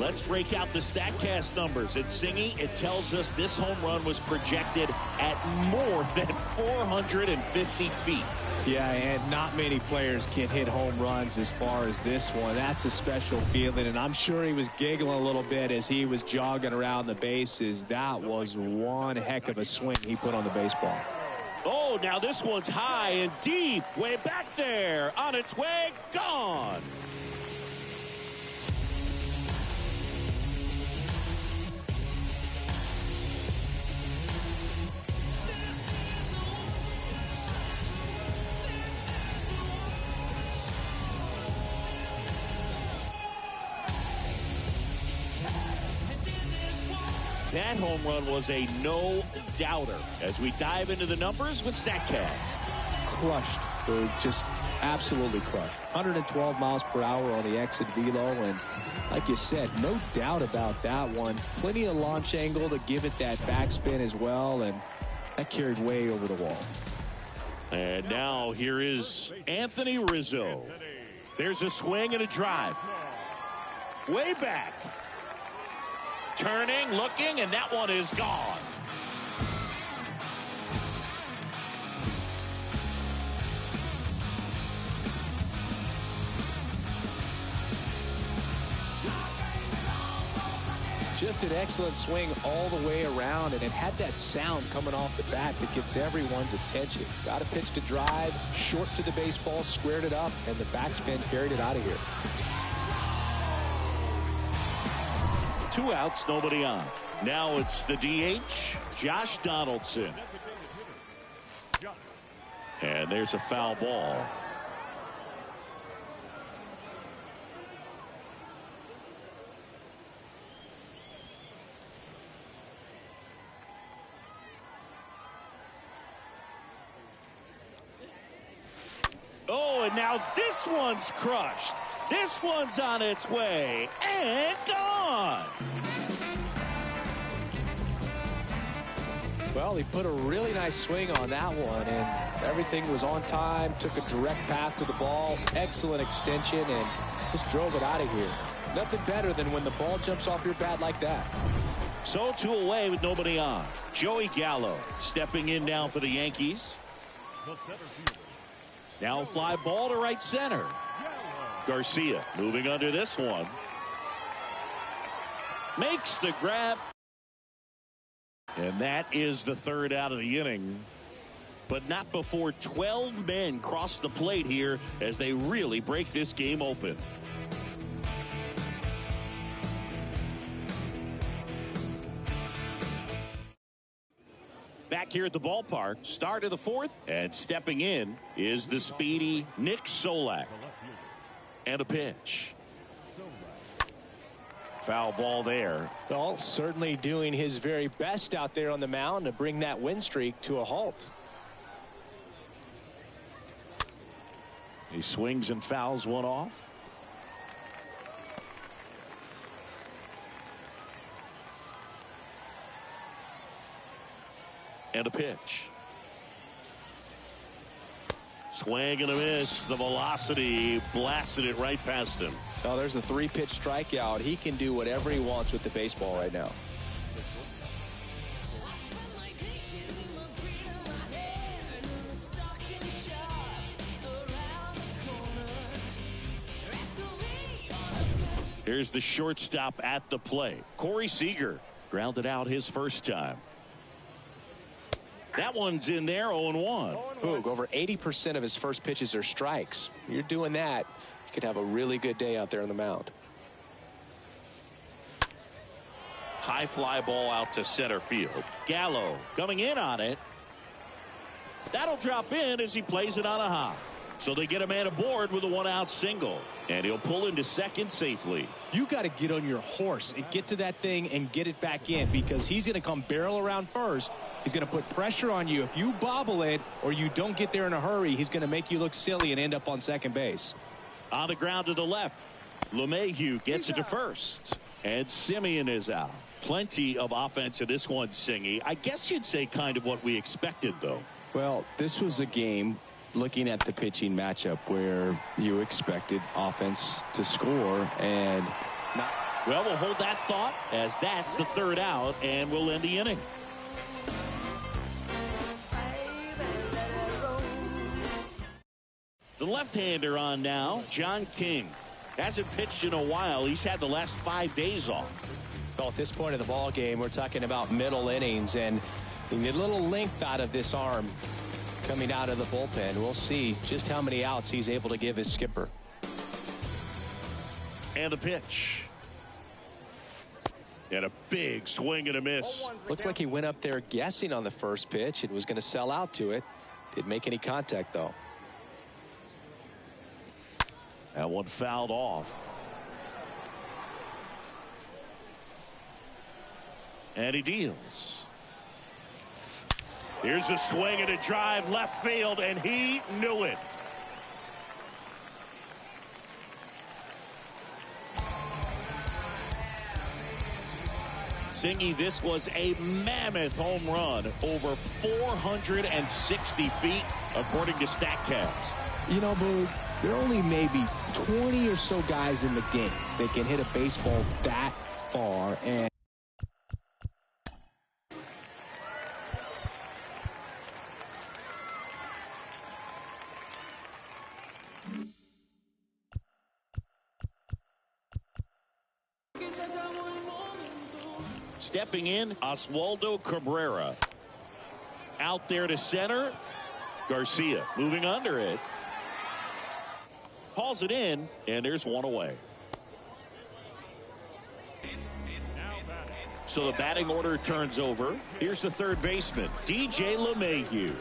[SPEAKER 3] Let's break out the StatCast numbers. At Singy, it tells us this home run was projected at more than 450 feet.
[SPEAKER 8] Yeah, and not many players can hit home runs as far as this one. That's a special feeling, and I'm sure he was giggling a little bit as he was jogging around the bases. That was one heck of a swing he put on the baseball.
[SPEAKER 3] Oh, now this one's high and deep, way back there, on its way, gone. That home run was a no-doubter as we dive into the numbers with StatCast.
[SPEAKER 8] Crushed, just absolutely crushed. 112 miles per hour on the exit velo, and like you said, no doubt about that one. Plenty of launch angle to give it that backspin as well, and that carried way over the wall.
[SPEAKER 3] And now here is Anthony Rizzo. There's a swing and a drive. Way back. Turning, looking, and that one is gone.
[SPEAKER 7] Just an excellent swing all the way around, and it had that sound coming off the bat that gets everyone's attention. Got a pitch to drive, short to the baseball, squared it up, and the backspin carried it out of here.
[SPEAKER 3] 2 outs, nobody on. Now it's the DH, Josh Donaldson. And there's a foul ball. Oh, and now this one's crushed. This one's on its way and gone.
[SPEAKER 7] Well, he put a really nice swing on that one, and everything was on time, took a direct path to the ball, excellent extension, and just drove it out of here. Nothing better than when the ball jumps off your bat like that.
[SPEAKER 3] So 2 away with nobody on. Joey Gallo stepping in now for the Yankees. Now fly ball to right center. Garcia moving under this one. Makes the grab. And that is the 3rd out of the inning. But not before 12 men cross the plate here as they really break this game open. Back here at the ballpark, start of the 4th, and stepping in is the speedy Nick Solak. And a pitch. Foul ball there.
[SPEAKER 7] Well, certainly doing his very best out there on the mound to bring that win streak to a halt.
[SPEAKER 3] He swings and fouls one off. And a pitch. Swing and a miss. The velocity blasted it right past him.
[SPEAKER 7] Oh, there's a 3-pitch strikeout. He can do whatever he wants with the baseball right now.
[SPEAKER 3] Here's the shortstop at the plate. Corey Seager grounded out his first time. That one's in there, 0-1.
[SPEAKER 7] Boog, over 80% of his first pitches are strikes. You're doing that, you could have a really good day out there on the mound.
[SPEAKER 3] High fly ball out to center field. Gallo coming in on it. That'll drop in as he plays it on a hop. So they get a man aboard with a 1-out single. And he'll pull into second safely.
[SPEAKER 8] You got to get on your horse and get to that thing and get it back in, because he's going to come barrel around first. He's going to put pressure on you. If you bobble it or you don't get there in a hurry, he's going to make you look silly and end up on second base.
[SPEAKER 3] On the ground to the left. LeMahieu gets it to first. And Simeon is out. Plenty of offense in this one, Singy. I guess you'd say kind of what we expected, though.
[SPEAKER 8] Well, this was a game, looking at the pitching matchup, where you expected offense to score and not.
[SPEAKER 3] Well, we'll hold that thought as that's the third out, and we'll end the inning. The left-hander on now, John King. Hasn't pitched in a while. He's had the last 5 days off.
[SPEAKER 7] Well, at this point of the ball game, we're talking about middle innings, and you get a little length out of this arm coming out of the bullpen. We'll see just how many outs he's able to give his skipper.
[SPEAKER 3] And the pitch. And a big swing and a miss.
[SPEAKER 7] Looks like he went up there guessing on the first pitch and was going to sell out to it. Didn't make any contact, though.
[SPEAKER 3] That one fouled off. And he deals. Here's a swing and a drive left field, and he knew it. Singy, this was a mammoth home run, over 460 feet, according to StatCast.
[SPEAKER 8] You know, Boog, there are only maybe 20 or so guys in the game that can hit a baseball that far, and
[SPEAKER 3] stepping in, Oswaldo Cabrera. Out there to center. Garcia moving under it. Hauls it in, and there's one away. So the batting order turns over. Here's the third baseman, DJ LeMahieu.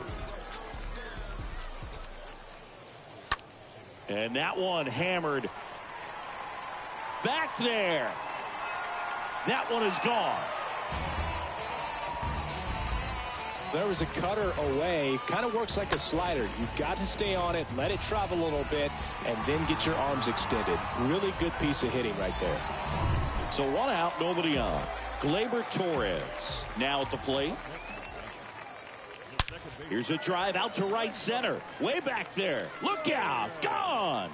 [SPEAKER 3] And that one hammered back there. That one is gone.
[SPEAKER 7] There was a cutter away. Kind of works like a slider. You've got to stay on it, let it travel a little bit, and then get your arms extended. Really good piece of hitting right there.
[SPEAKER 3] So one out, nobody on. Gleyber Torres now at the plate. Here's a drive out to right center. Way back there. Look out. Gone.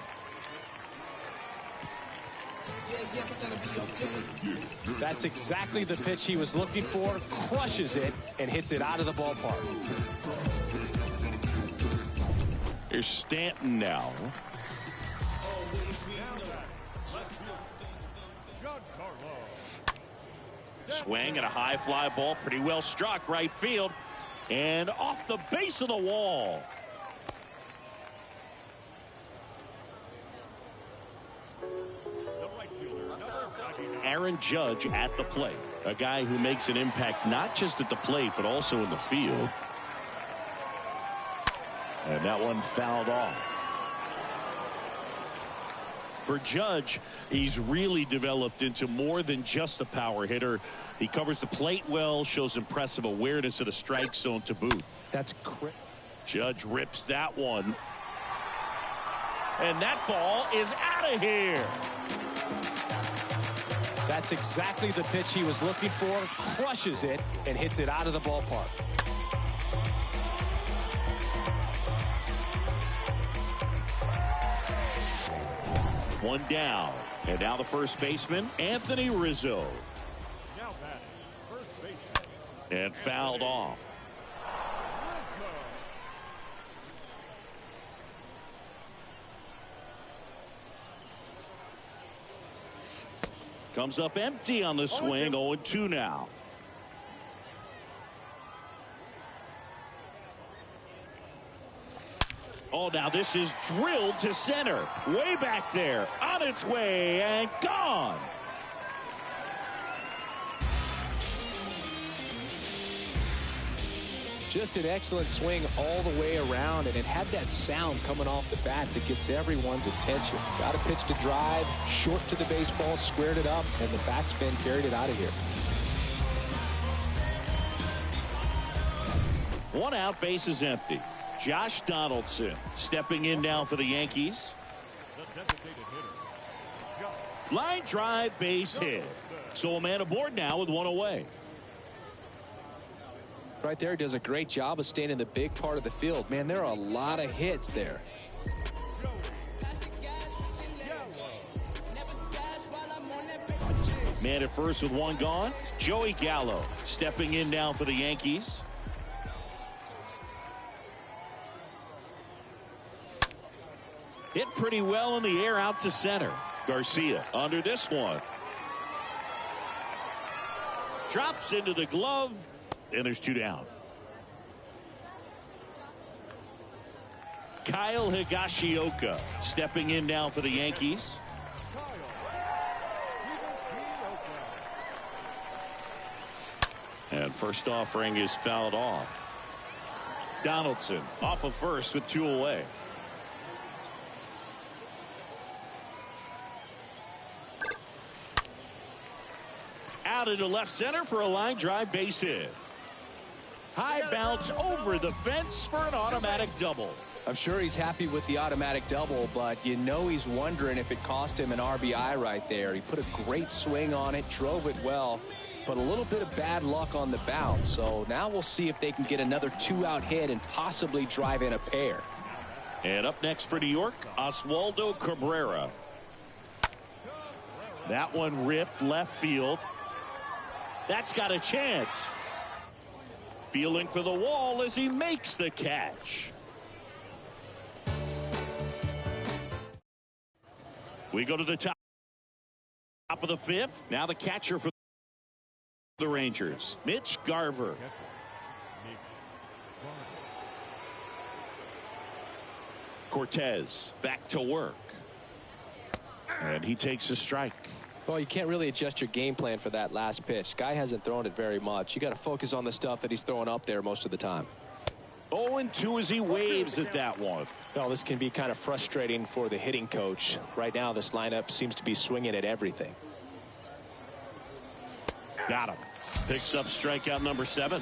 [SPEAKER 7] That's exactly the pitch he was looking for. Crushes it and hits it out of the ballpark.
[SPEAKER 3] Here's Stanton now. Swing and a high fly ball. Pretty well struck right field. And off the base of the wall. Aaron Judge at the plate. A guy who makes an impact not just at the plate, but also in the field. And that one fouled off. For Judge, he's really developed into more than just a power hitter. He covers the plate well, shows impressive awareness of the strike zone to boot.
[SPEAKER 7] That's correct.
[SPEAKER 3] Judge rips that one. And that ball is out of here.
[SPEAKER 7] That's exactly the pitch he was looking for. Crushes it and hits it out of the ballpark.
[SPEAKER 3] One down. And now the first baseman, Anthony Rizzo.
[SPEAKER 5] Now batting, first baseman.
[SPEAKER 3] And fouled off. Comes up empty on the swing. 0-2 now. Oh, now this is drilled to center. Way back there. On its way and gone.
[SPEAKER 7] Just an excellent swing all the way around, and it had that sound coming off the bat that gets everyone's attention. Got a pitch to drive, short to the baseball, squared it up, and the backspin carried it out of here.
[SPEAKER 3] One out, base is empty. Josh Donaldson stepping in now for the Yankees. Line drive, base hit. So a man aboard now with one away.
[SPEAKER 7] Right there, does a great job of staying in the big part of the field. Man, there are a lot of hits there.
[SPEAKER 3] Man at first with one gone. Joey Gallo stepping in now for the Yankees. Hit pretty well in the air out to center. Garcia under this one. Drops into the glove, and there's 2 down. Kyle Higashioka stepping in now for the Yankees. And first offering is fouled off. Donaldson off of first with 2 away. Out into left center for a line drive base hit. High bounce over the fence for an automatic double.
[SPEAKER 7] I'm sure he's happy with the automatic double, but you know he's wondering if it cost him an RBI right there. He put a great swing on it, drove it well, but a little bit of bad luck on the bounce. So now we'll see if they can get another 2-out hit and possibly drive in a pair.
[SPEAKER 3] And up next for New York, Oswaldo Cabrera. That one ripped left field. That's got a chance. Feeling for the wall as he makes the catch. We go to the top of the 5th. Now the catcher for the Rangers, Mitch Garver. Cortez back to work. And he takes a strike.
[SPEAKER 7] Well, you can't really adjust your game plan for that last pitch. Guy hasn't thrown it very much. You got to focus on the stuff that he's throwing up there most of the time.
[SPEAKER 3] 0-2 as he waves at that one.
[SPEAKER 7] Well, this can be kind of frustrating for the hitting coach. Right now, this lineup seems to be swinging at everything.
[SPEAKER 3] Got him. Picks up strikeout number 7.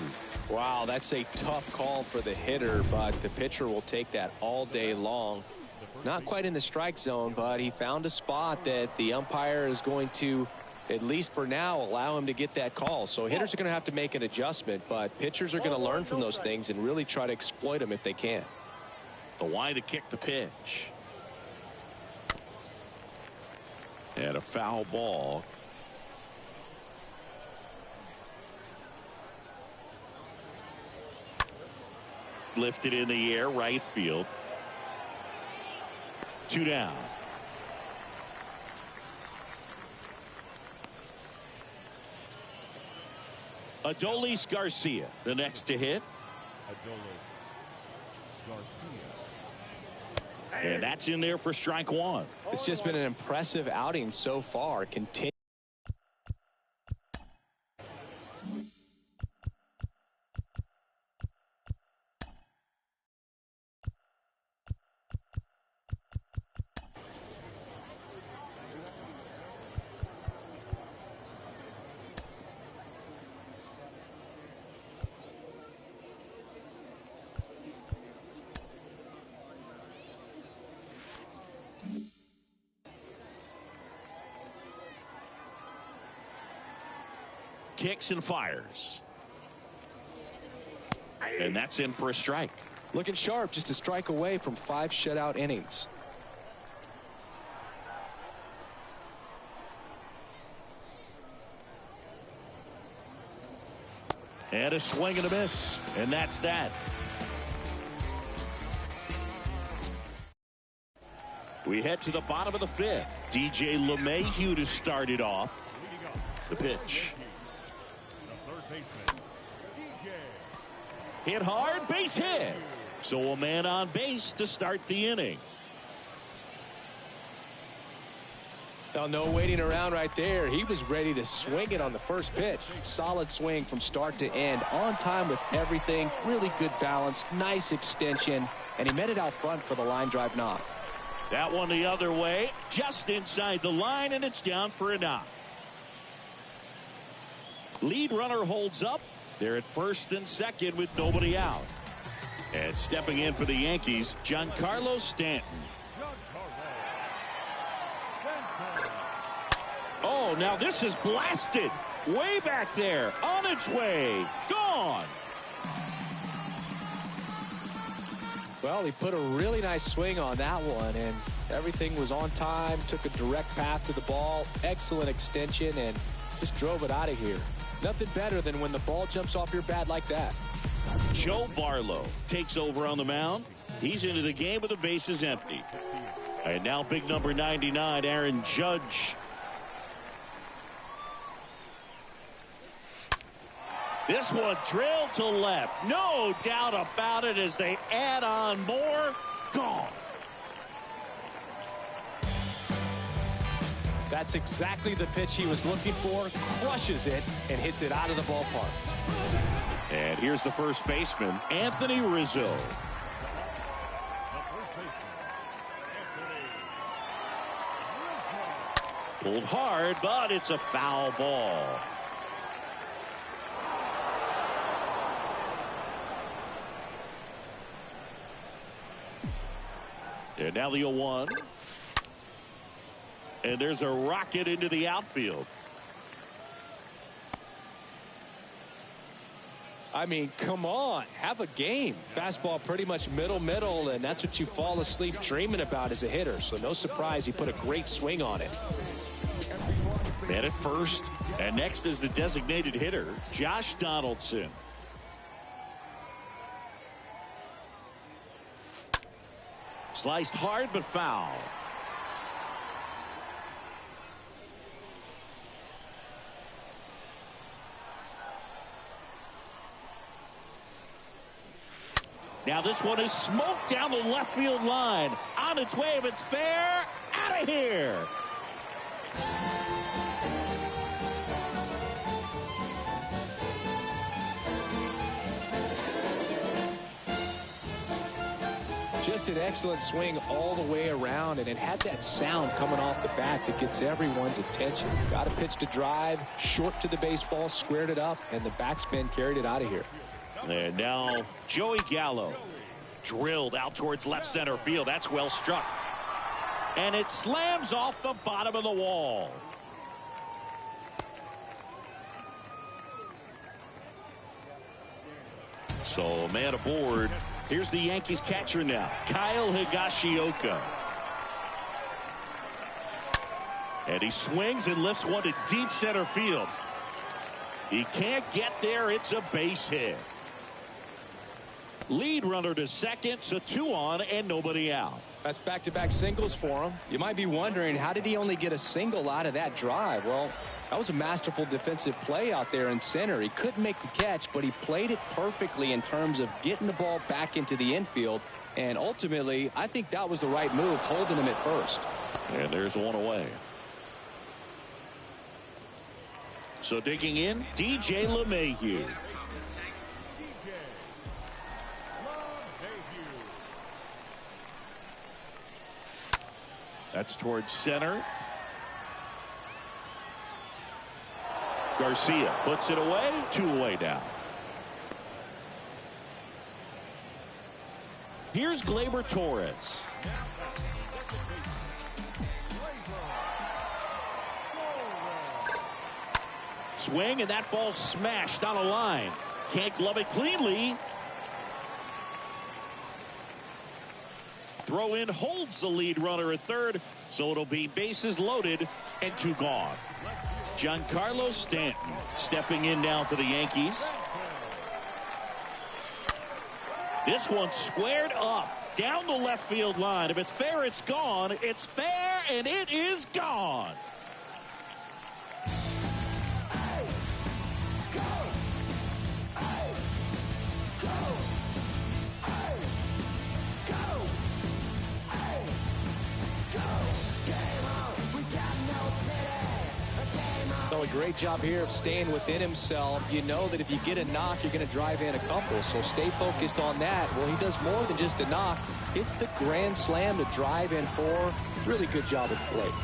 [SPEAKER 7] Wow, that's a tough call for the hitter, but the pitcher will take that all day long. Not quite in the strike zone, but he found a spot that the umpire is going to, at least for now, allow him to get that call. So hitters are going to have to make an adjustment, but pitchers are going to learn from those things and really try to exploit them if they can.
[SPEAKER 3] The wide to kick the pitch. And a foul ball. Lifted in the air, right field. 2 down. Adolis Garcia, the next to hit. And that's in there for strike 1.
[SPEAKER 7] It's just been an impressive outing so far. Continue.
[SPEAKER 3] Kicks and fires. And that's in for a strike.
[SPEAKER 7] Looking sharp, just a strike away from 5 shutout innings.
[SPEAKER 3] And a swing and a miss. And that's that. We head to the bottom of the 5th. DJ LeMahieu to start it off. The pitch. Hit hard, base hit. So a man on base to start the inning.
[SPEAKER 7] Now, no waiting around right there. He was ready to swing it on the first pitch. Solid swing from start to end. On time with everything. Really good balance. Nice extension. And he met it out front for the line drive knock.
[SPEAKER 3] That one the other way. Just inside the line, and it's down for a knock. Lead runner holds up. They're at first and second with nobody out. And stepping in for the Yankees, Giancarlo Stanton. Oh, now this is blasted. Way back there. On its way. Gone.
[SPEAKER 7] Well, he put a really nice swing on that one, and everything was on time. Took a direct path to the ball. Excellent extension, and Just drove it out of here. Nothing better than when the ball jumps off your bat like that.
[SPEAKER 3] Joe Barlow takes over on the mound. He's into the game with the bases empty. And now big number 99, Aaron Judge. This one drilled to left. No doubt about it as they add on more. Gone.
[SPEAKER 7] That's exactly the pitch he was looking for. Crushes it and hits it out of the ballpark.
[SPEAKER 3] And here's the first baseman, Anthony Rizzo. Pulled hard, but it's a foul ball. And now the 0-1. And there's a rocket into the outfield.
[SPEAKER 7] I mean, come on, have a game. Fastball pretty much middle, and that's what you fall asleep dreaming about as a hitter. So no surprise he put a great swing on it.
[SPEAKER 3] Man at first, and next is the designated hitter, Josh Donaldson. Sliced hard but foul. Now this one is smoked down the left field line. On its way, if it's fair, out of here.
[SPEAKER 7] Just an excellent swing all the way around, and it had that sound coming off the bat that gets everyone's attention. Got a pitch to drive, short to the baseball, squared it up, and the backspin carried it out of here.
[SPEAKER 3] And now Joey Gallo drilled out towards left center field. That's well struck. And it slams off the bottom of the wall. So man aboard. Here's the Yankees catcher now, Kyle Higashioka. And he swings and lifts one to deep center field. He can't get there. It's a base hit. Lead runner to second, so 2 on and nobody out.
[SPEAKER 7] That's back-to-back singles for him. You might be wondering, how did he only get a single out of that drive? Well, that was a masterful defensive play out there in center. He couldn't make the catch, but he played it perfectly in terms of getting the ball back into the infield. And ultimately, I think that was the right move, holding him at first.
[SPEAKER 3] And there's one away. So digging in, DJ LeMahieu. That's towards center. Garcia puts it away. 2 away now. Here's Gleyber Torres. Swing, and that ball smashed on a line. Can't glove it cleanly. Throw in holds the lead runner at third, so it'll be bases loaded and 2 gone. Giancarlo Stanton stepping in now for the Yankees. This one squared up down the left field line. If it's fair, it's gone. It's fair, and it is gone.
[SPEAKER 7] So a great job here of staying within himself. You know that if you get a knock, you're going to drive in a couple. So stay focused on that. Well, he does more than just a knock. It's the grand slam to drive in 4. Really good job at the plate.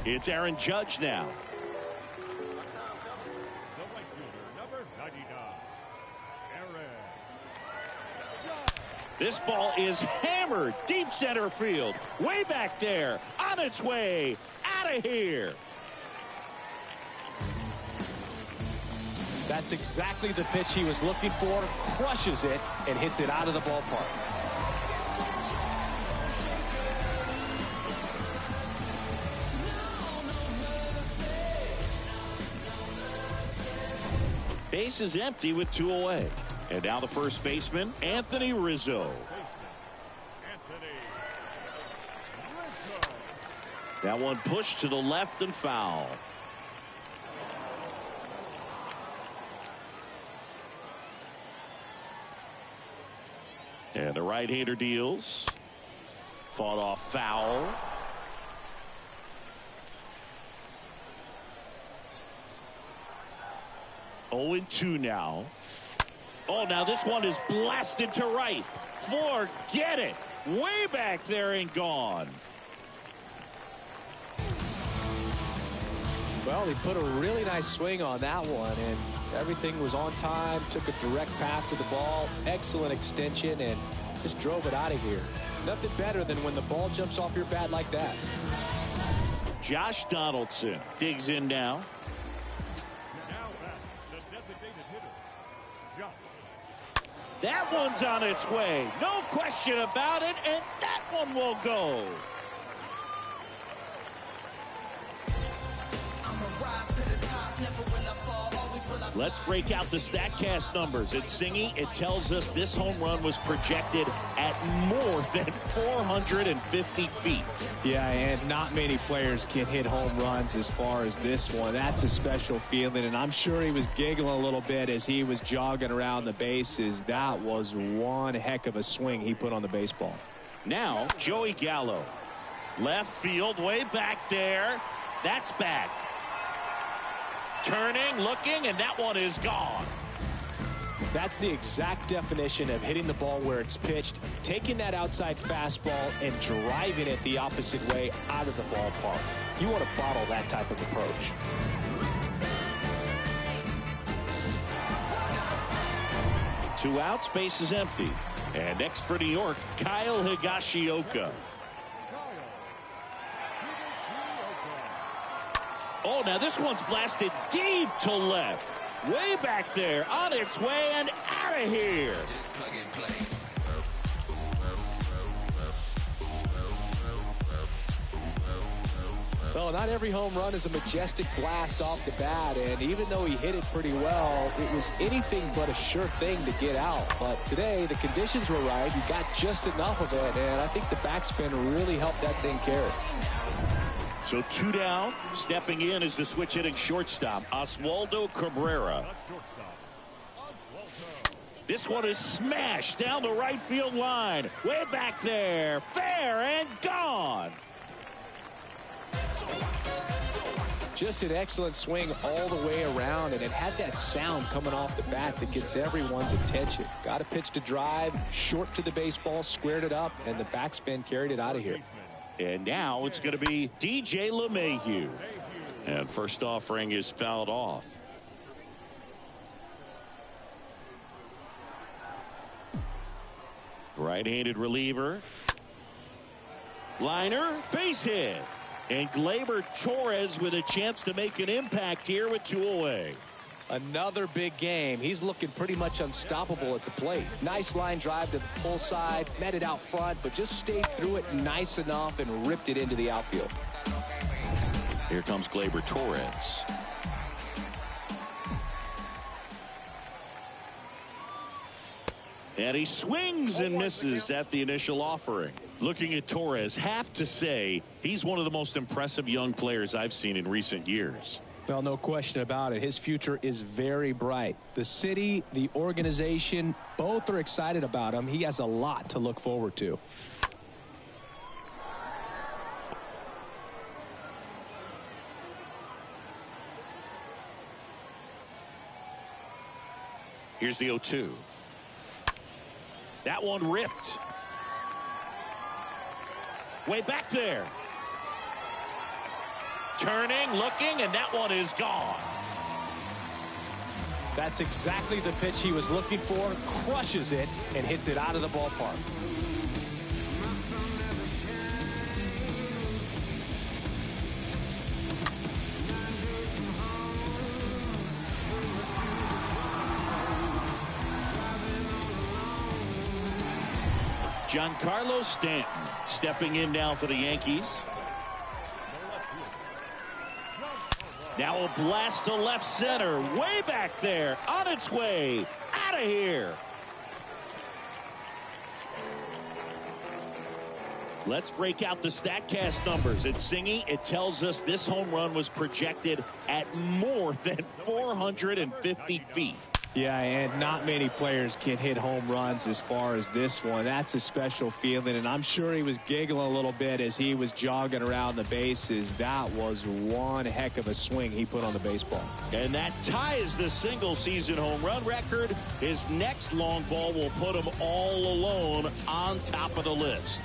[SPEAKER 3] It's Aaron Judge now. This ball is hammered deep center field. Way back there. On its way. Out of here.
[SPEAKER 7] That's exactly the pitch he was looking for. Crushes it and hits it out of the ballpark.
[SPEAKER 3] Base is empty with 2 away. And now the first baseman, Anthony Rizzo. That one pushed to the left and foul. And the right-hander deals. Fought off foul. Oh, 0-2 now. Oh, now this one is blasted to right. Forget it. Way back there and gone.
[SPEAKER 7] Well, he put a really nice swing on that one, and everything was on time. Took a direct path to the ball. Excellent extension, and just drove it out of here. Nothing better than when the ball jumps off your bat like that.
[SPEAKER 3] Josh Donaldson digs in now. That one's on its way. No question about it, and that one will go. Let's break out the StatCast numbers. It's Singy. It tells us this home run was projected at more than 450 feet.
[SPEAKER 8] Yeah, and not many players can hit home runs as far as this one. That's a special feeling, and I'm sure he was giggling a little bit as he was jogging around the bases. That was one heck of a swing he put on the baseball.
[SPEAKER 3] Now, Joey Gallo. Left field, way back there. That's back. Turning, looking, and that one is gone.
[SPEAKER 7] That's the exact definition of hitting the ball where it's pitched, taking that outside fastball and driving it the opposite way out of the ballpark. You want to bottle that type of approach.
[SPEAKER 3] Two outs, base is empty. And next for New York, Kyle Higashioka. Oh, now this one's blasted deep to left. Way back there, on its way and out of here.
[SPEAKER 4] Just plug and play.
[SPEAKER 7] Well, not every home run is a majestic blast off the bat, and even though he hit it pretty well, it was anything but a sure thing to get out. But today, the conditions were right. He got just enough of it, and I think the backspin really helped that thing carry.
[SPEAKER 3] So 2 down. Stepping in is the switch hitting shortstop, Oswaldo Cabrera. This one is smashed down the right field line. Way back there. Fair and gone.
[SPEAKER 7] Just an excellent swing all the way around, and it had that sound coming off the bat that gets everyone's attention. Got a pitch to drive, short to the baseball, squared it up, and the backspin carried it out of here.
[SPEAKER 3] And now it's going to be DJ LeMahieu. And first offering is fouled off. Right-handed reliever. Liner, base hit. And Gleyber Torres with a chance to make an impact here with 2 away.
[SPEAKER 7] Another big game. He's looking pretty much unstoppable at the plate. Nice line drive to the pull side, met it out front, but just stayed through it nice enough and ripped it into the outfield.
[SPEAKER 3] Here comes Gleyber Torres. And he swings and misses at the initial offering. Looking at Torres, have to say he's one of the most impressive young players I've seen in recent years.
[SPEAKER 7] Well, no question about it. His future is very bright. The city, the organization, both are excited about him. He has a lot to look forward to.
[SPEAKER 3] Here's the 0-2. That one ripped. Way back there. Turning, looking, and that one is gone.
[SPEAKER 7] That's exactly the pitch he was looking for. Crushes it and hits it out of the ballpark.
[SPEAKER 3] Giancarlo Stanton stepping in now for the Yankees. Now a blast to left center. Way back there. On its way. Out of here. Let's break out the StatCast numbers. It's Singy. It tells us this home run was projected at more than 450 feet.
[SPEAKER 8] Yeah, and not many players can hit home runs as far as this one. That's a special feeling, and I'm sure he was giggling a little bit as he was jogging around the bases. That was one heck of a swing he put on the baseball.
[SPEAKER 3] And that ties the single-season home run record. His next long ball will put him all alone on top of the list.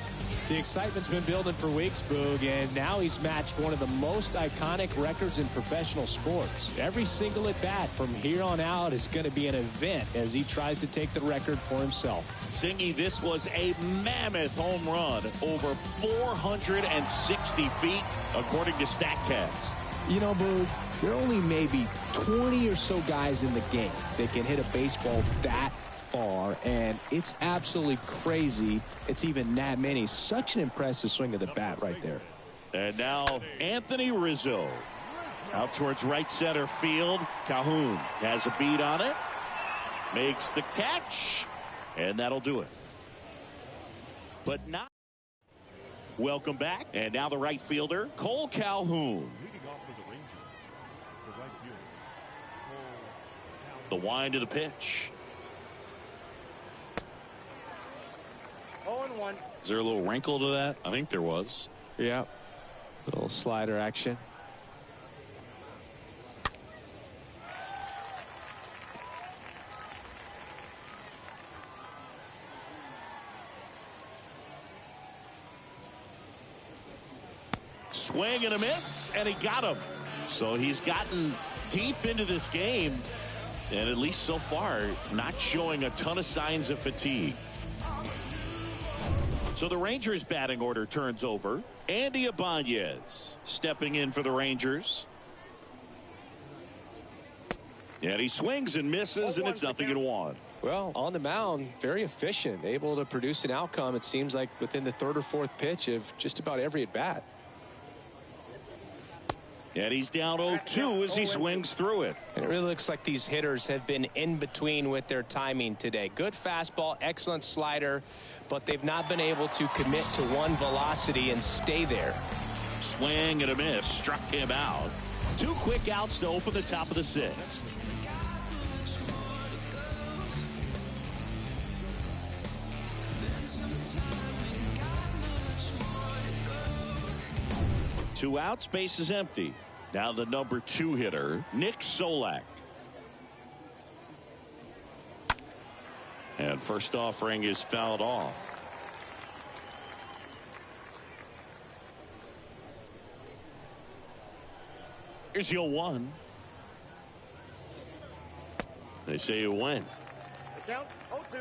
[SPEAKER 8] The excitement's been building for weeks, Boog, and now he's matched one of the most iconic records in professional sports. Every single at-bat from here on out is going to be an event as he tries to take the record for himself.
[SPEAKER 3] Singy, this was a mammoth home run, over 460 feet, according to StatCast.
[SPEAKER 8] You know, Boog, there are only maybe 20 or so guys in the game that can hit a baseball that far, and it's absolutely crazy it's even that many. Such an impressive swing of the bat right there.
[SPEAKER 3] And now Anthony Rizzo out towards right center field. Calhoun has a beat on it, makes the catch, and that'll do it. But not. Welcome back, and now the right fielder, Cole Calhoun. The wind of the pitch.
[SPEAKER 9] 0-1.
[SPEAKER 3] Is there a little wrinkle to that? I think there was.
[SPEAKER 8] Yeah. Little slider action.
[SPEAKER 3] Swing and a miss, and he got him. So he's gotten deep into this game, and at least so far, not showing a ton of signs of fatigue. So the Rangers batting order turns over. Andy Ibanez stepping in for the Rangers. And he swings and misses, and it's 0-1.
[SPEAKER 7] Well, on the mound, very efficient, able to produce an outcome, it seems like, within the third or fourth pitch of just about every at-bat.
[SPEAKER 3] And he's down 0-2 as he swings through it.
[SPEAKER 7] And it really looks like these hitters have been in between with their timing today. Good fastball, excellent slider, but they've not been able to commit to one velocity and stay there.
[SPEAKER 3] Swing and a miss, struck him out. 2 quick outs to open the top of the 6th. Two outs, base is empty. Now the number 2 hitter, Nick Solak. And first offering is fouled off. Here's your 1. They say you win.
[SPEAKER 9] The count, 0-2.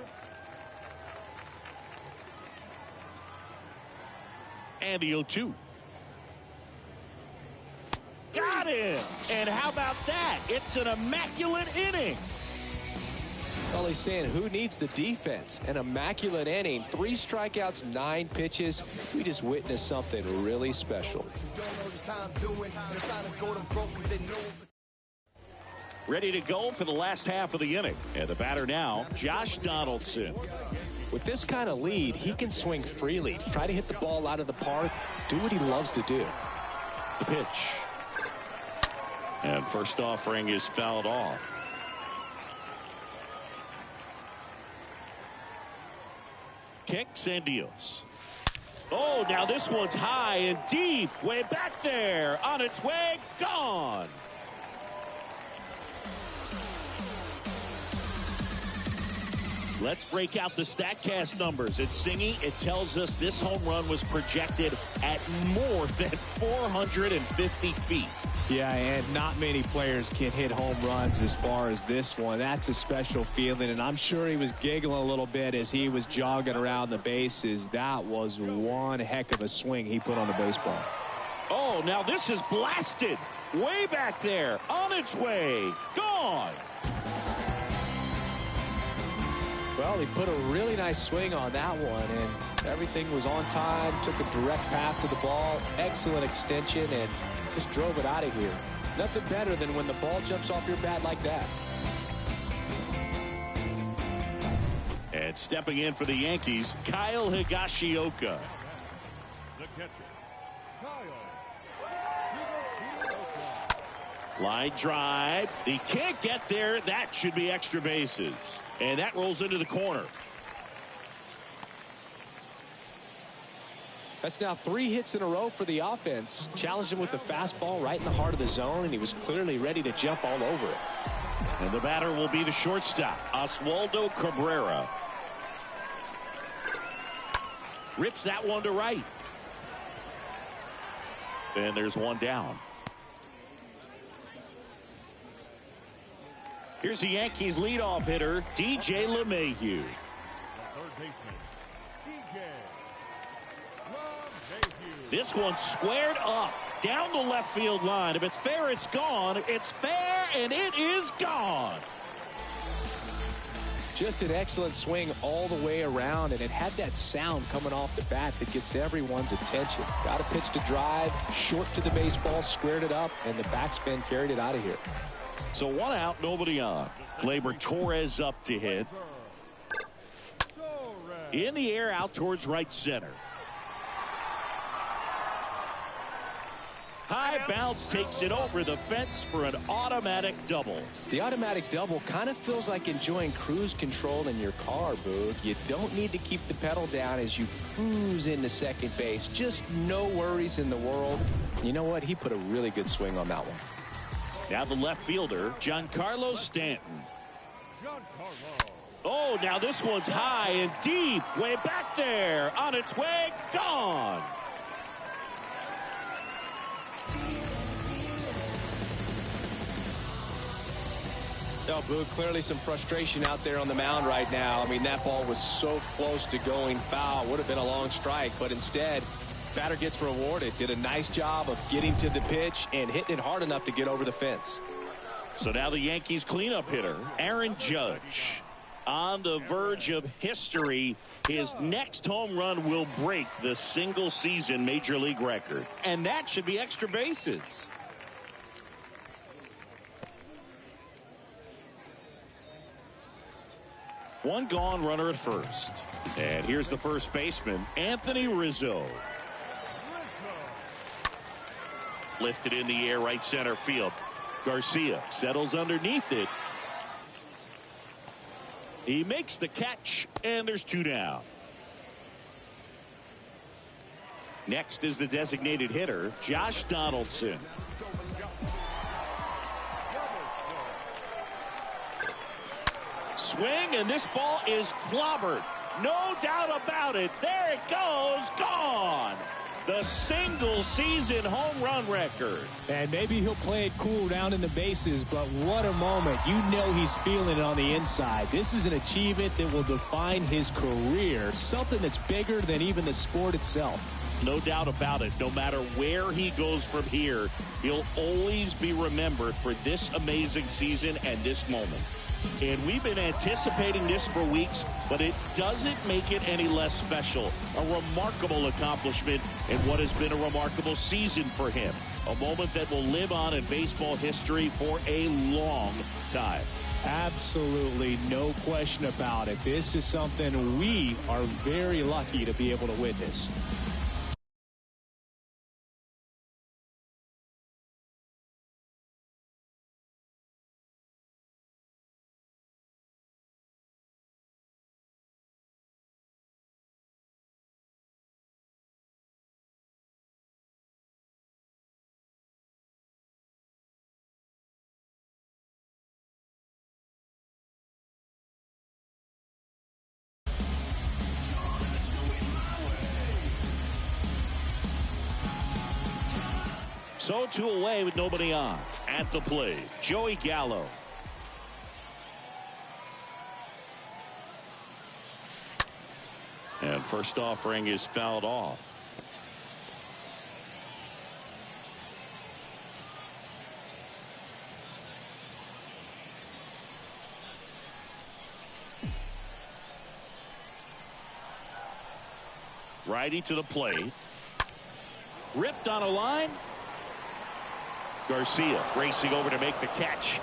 [SPEAKER 3] And the 0-2. Got him! And how about that? It's an immaculate inning.
[SPEAKER 7] Well, he's saying, who needs the defense? An immaculate inning. 3 strikeouts, 9 pitches. We just witnessed something really special.
[SPEAKER 3] Ready to go for the last half of the inning. And the batter now, Josh Donaldson.
[SPEAKER 7] With this kind of lead, he can swing freely. Try to hit the ball out of the park. Do what he loves to do.
[SPEAKER 3] The pitch. And first offering is fouled off. Kicks and deals. Oh, now this one's high and deep. Way back there. On its way. Gone. Let's break out the StatCast numbers. It's Singy. It tells us this home run was projected at more than 450 feet.
[SPEAKER 8] Yeah, and not many players can hit home runs as far as this one. That's a special feeling, and I'm sure he was giggling a little bit as he was jogging around the bases. That was one heck of a swing he put on the baseball.
[SPEAKER 3] Oh, now this is blasted. Way back there. On its way. Gone.
[SPEAKER 7] Well, he put a really nice swing on that one, and everything was on time, took a direct path to the ball, excellent extension, and just drove it out of here. Nothing better than when the ball jumps off your bat like that.
[SPEAKER 3] And stepping in for the Yankees, Kyle Higashioka.
[SPEAKER 5] The catcher, Kyle.
[SPEAKER 3] Line drive. He can't get there. That should be extra bases. And that rolls into the corner.
[SPEAKER 7] That's now 3 hits in a row for the offense. Challenged him with the fastball right in the heart of the zone, and he was clearly ready to jump all over it.
[SPEAKER 3] And the batter will be the shortstop, Oswaldo Cabrera. Rips that one to right. And there's one down. Here's the Yankees leadoff hitter, DJ LeMahieu.
[SPEAKER 5] The third baseman, DJ LeMahieu.
[SPEAKER 3] This one squared up down the left field line. If it's fair, it's gone. It's fair, and it is gone.
[SPEAKER 7] Just an excellent swing all the way around, and it had that sound coming off the bat that gets everyone's attention. Got a pitch to drive, short to the baseball, squared it up, and the backspin carried it out of here.
[SPEAKER 3] So 1 out, nobody on. Gleyber Torres up to hit. In the air, out towards right center. High bounce takes it over the fence for an automatic double.
[SPEAKER 7] The automatic double kind of feels like enjoying cruise control in your car, Boog. You don't need to keep the pedal down as you cruise into second base. Just no worries in the world. You know what? He put a really good swing on that one.
[SPEAKER 3] Now the left fielder, Giancarlo Stanton. Oh, now this one's high and deep. Way back there. On its way. Gone.
[SPEAKER 7] No, Boog, clearly some frustration out there on the mound right now. I mean, that ball was so close to going foul. Would have been a long strike, but instead, batter gets rewarded. Did a nice job of getting to the pitch and hitting it hard enough to get over the fence.
[SPEAKER 3] So now the Yankees cleanup hitter, Aaron Judge, on the verge of history. His next home run will break the single season major league record. And that should be extra bases. One gone, runner at first. And here's the first baseman, Anthony Rizzo. Lifted in the air, right center field. Garcia settles underneath it. He makes the catch, and there's 2 down. Next is the designated hitter, Josh Donaldson. Swing, and this ball is clobbered. No doubt about it. There it goes. Gone. The single season home run record.
[SPEAKER 8] And maybe he'll play it cool down in the bases, but what a moment. You know he's feeling it on the inside. This is an achievement that will define his career, something that's bigger than even the sport itself.
[SPEAKER 3] No doubt about it. No matter where he goes from here, he'll always be remembered for this amazing season and this moment. And we've been anticipating this for weeks, but it doesn't make it any less special. A remarkable accomplishment in what has been a remarkable season for him. A moment that will live on in baseball history for a long time.
[SPEAKER 8] Absolutely no question about it. This is something we are very lucky to be able to witness.
[SPEAKER 3] So 2 away with nobody on. At the plate, Joey Gallo. And first offering is fouled off. Righty to the plate. Ripped on a line. Garcia racing over to make the catch.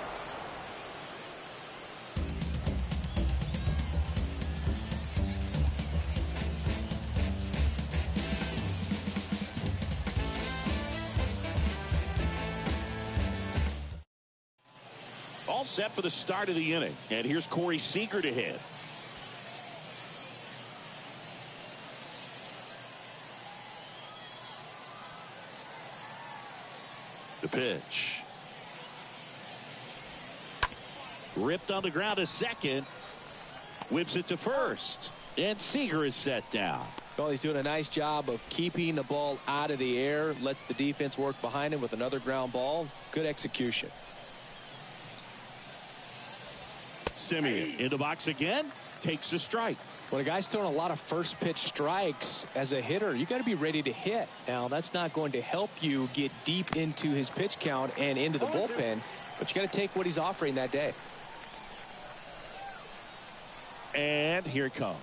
[SPEAKER 3] All set for the start of the inning. And here's Corey Seager to hit. The pitch. Ripped on the ground to second. Whips it to first. And Seager is set down.
[SPEAKER 7] Well, he's doing a nice job of keeping the ball out of the air. Lets the defense work behind him with another ground ball. Good execution.
[SPEAKER 3] Simeon in the box again. Takes a strike.
[SPEAKER 7] When a guy's throwing a lot of first pitch strikes as a hitter, you got to be ready to hit. Now, that's not going to help you get deep into his pitch count and into the bullpen, but you got to take what he's offering that day.
[SPEAKER 3] And here it comes.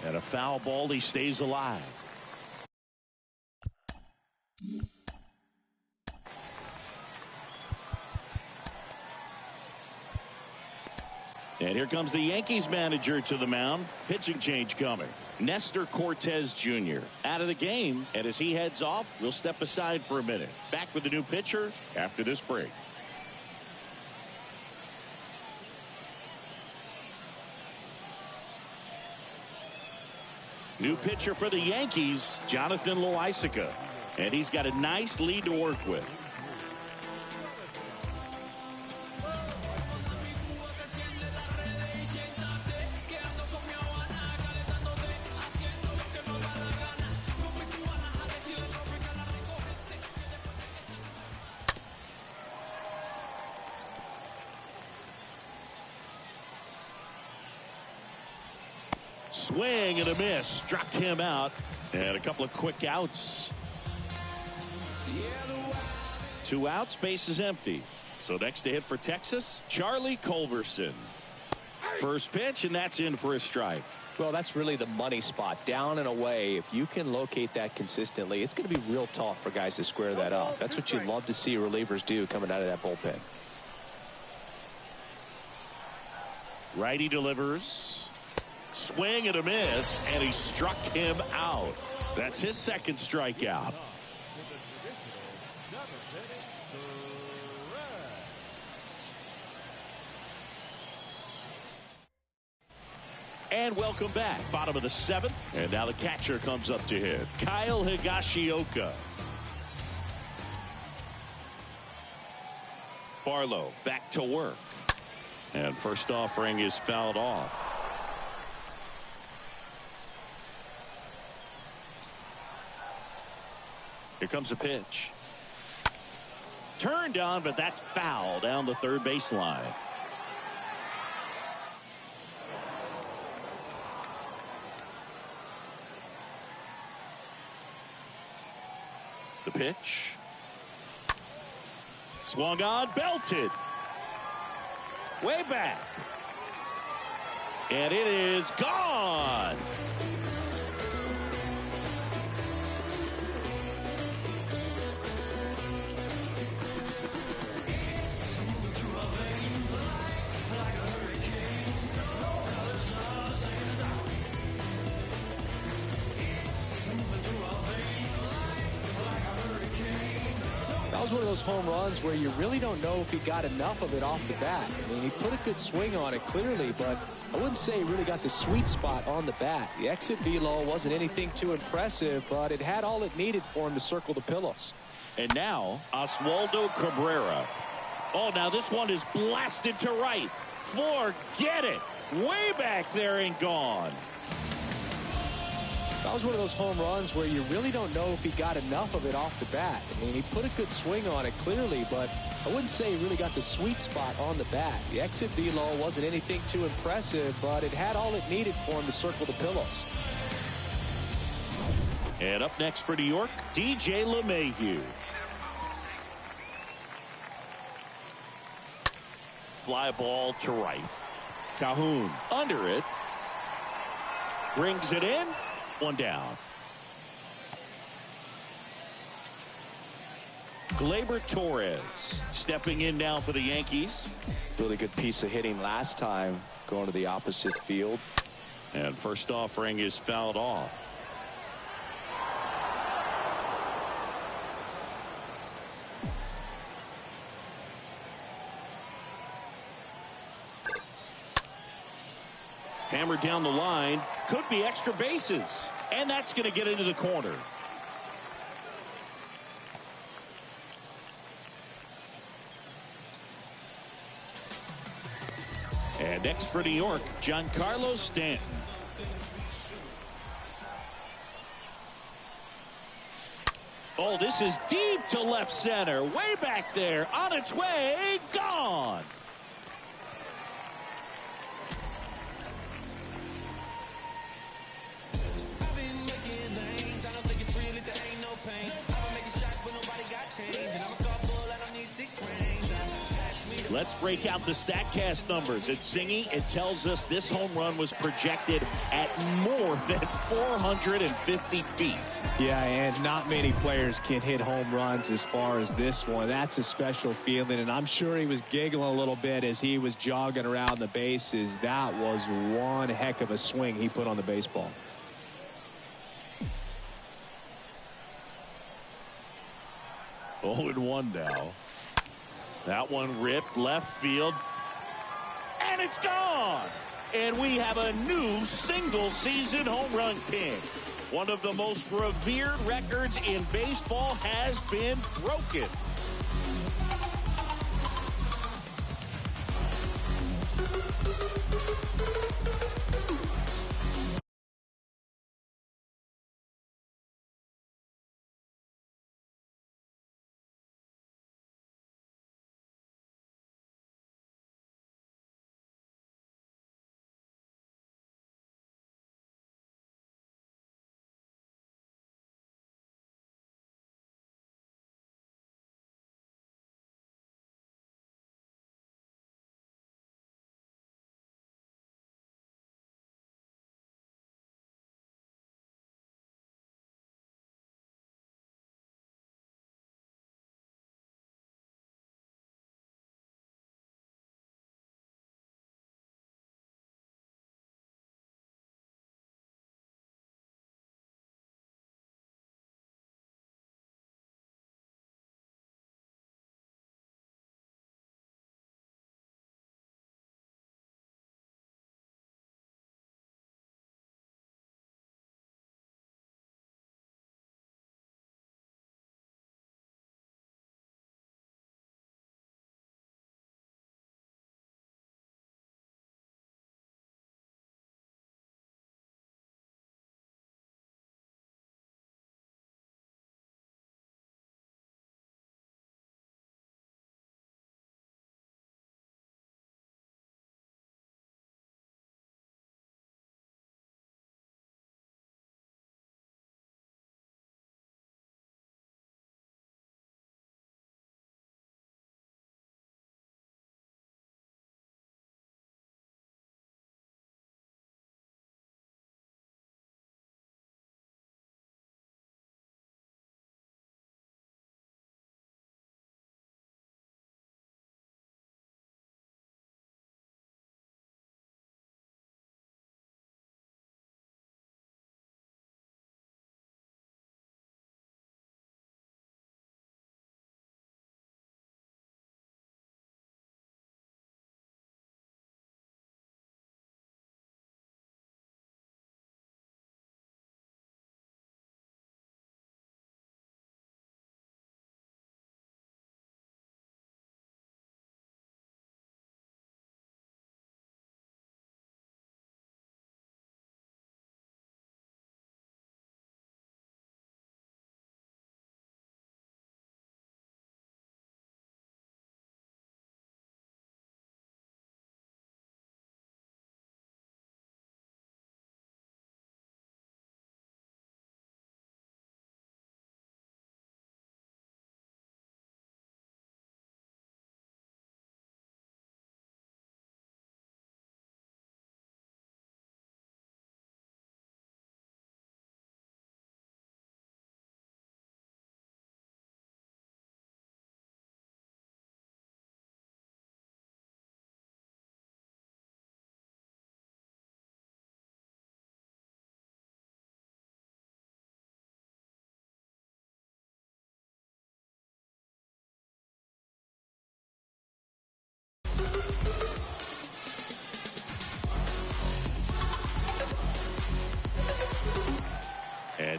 [SPEAKER 3] And a foul ball. He stays alive. And here comes the Yankees manager to the mound. Pitching change coming. Nestor Cortez Jr. out of the game. And as he heads off, we'll step aside for a minute. Back with the new pitcher after this break. New pitcher for the Yankees, Jonathan Loaisiga. And he's got a nice lead to work with. Swing and a miss. Struck him out. And a couple of quick outs. 2 outs. Base is empty. So next to hit for Texas, Charlie Culberson. First pitch, and that's in for a strike.
[SPEAKER 7] Well, that's really the money spot. Down and away. If you can locate that consistently, it's going to be real tough for guys to square that up. That's what you'd love to see relievers do coming out of that bullpen.
[SPEAKER 3] Righty delivers. Swing and a miss, and he struck him out. That's his second strikeout. And welcome back. Bottom of the 7th. And now the catcher comes up to hit. Kyle Higashioka. Barlow back to work. And first offering is fouled off. Here comes a pitch. Turned on, but that's foul down the third baseline. The pitch. Swung on, belted. Way back. And it is gone.
[SPEAKER 7] That was one of those home runs where you really don't know if he got enough of it off the bat. I mean, he put a good swing on it clearly, but I wouldn't say he really got the sweet spot on the bat. The exit velo wasn't anything too impressive, but it had all it needed for him to circle the pillows.
[SPEAKER 3] And now Oswaldo Cabrera. Oh, now this one is blasted to right. Forget it. Way back there and gone.
[SPEAKER 7] That was one of those home runs where you really don't know if he got enough of it off the bat. I mean, he put a good swing on it clearly, but I wouldn't say he really got the sweet spot on the bat. The exit velo wasn't anything too impressive, but it had all it needed for him to circle the pillows.
[SPEAKER 3] And up next for New York, DJ LeMahieu. Fly ball to right. Cahoon under it. Brings it in. One down. Gleyber Torres stepping in now for the Yankees.
[SPEAKER 7] Really good piece of hitting last time, going to the opposite field.
[SPEAKER 3] And first offering is fouled off. Hammered down the line, could be extra bases, and that's going to get into the corner. And next for New York, Giancarlo Stanton. Oh, this is deep to left center, way back there, on its way, gone. Let's break out the StatCast numbers. It's Singy. It tells us this home run was projected at more than 450 feet.
[SPEAKER 8] Yeah, and not many players can hit home runs as far as this one. That's a special feeling, and I'm sure he was giggling a little bit as he was jogging around the bases. That was one heck of a swing he put on the baseball.
[SPEAKER 3] Oh, and 1 now. That one ripped left field. And it's gone. And we have a new single-season home run king. One of the most revered records in baseball has been broken.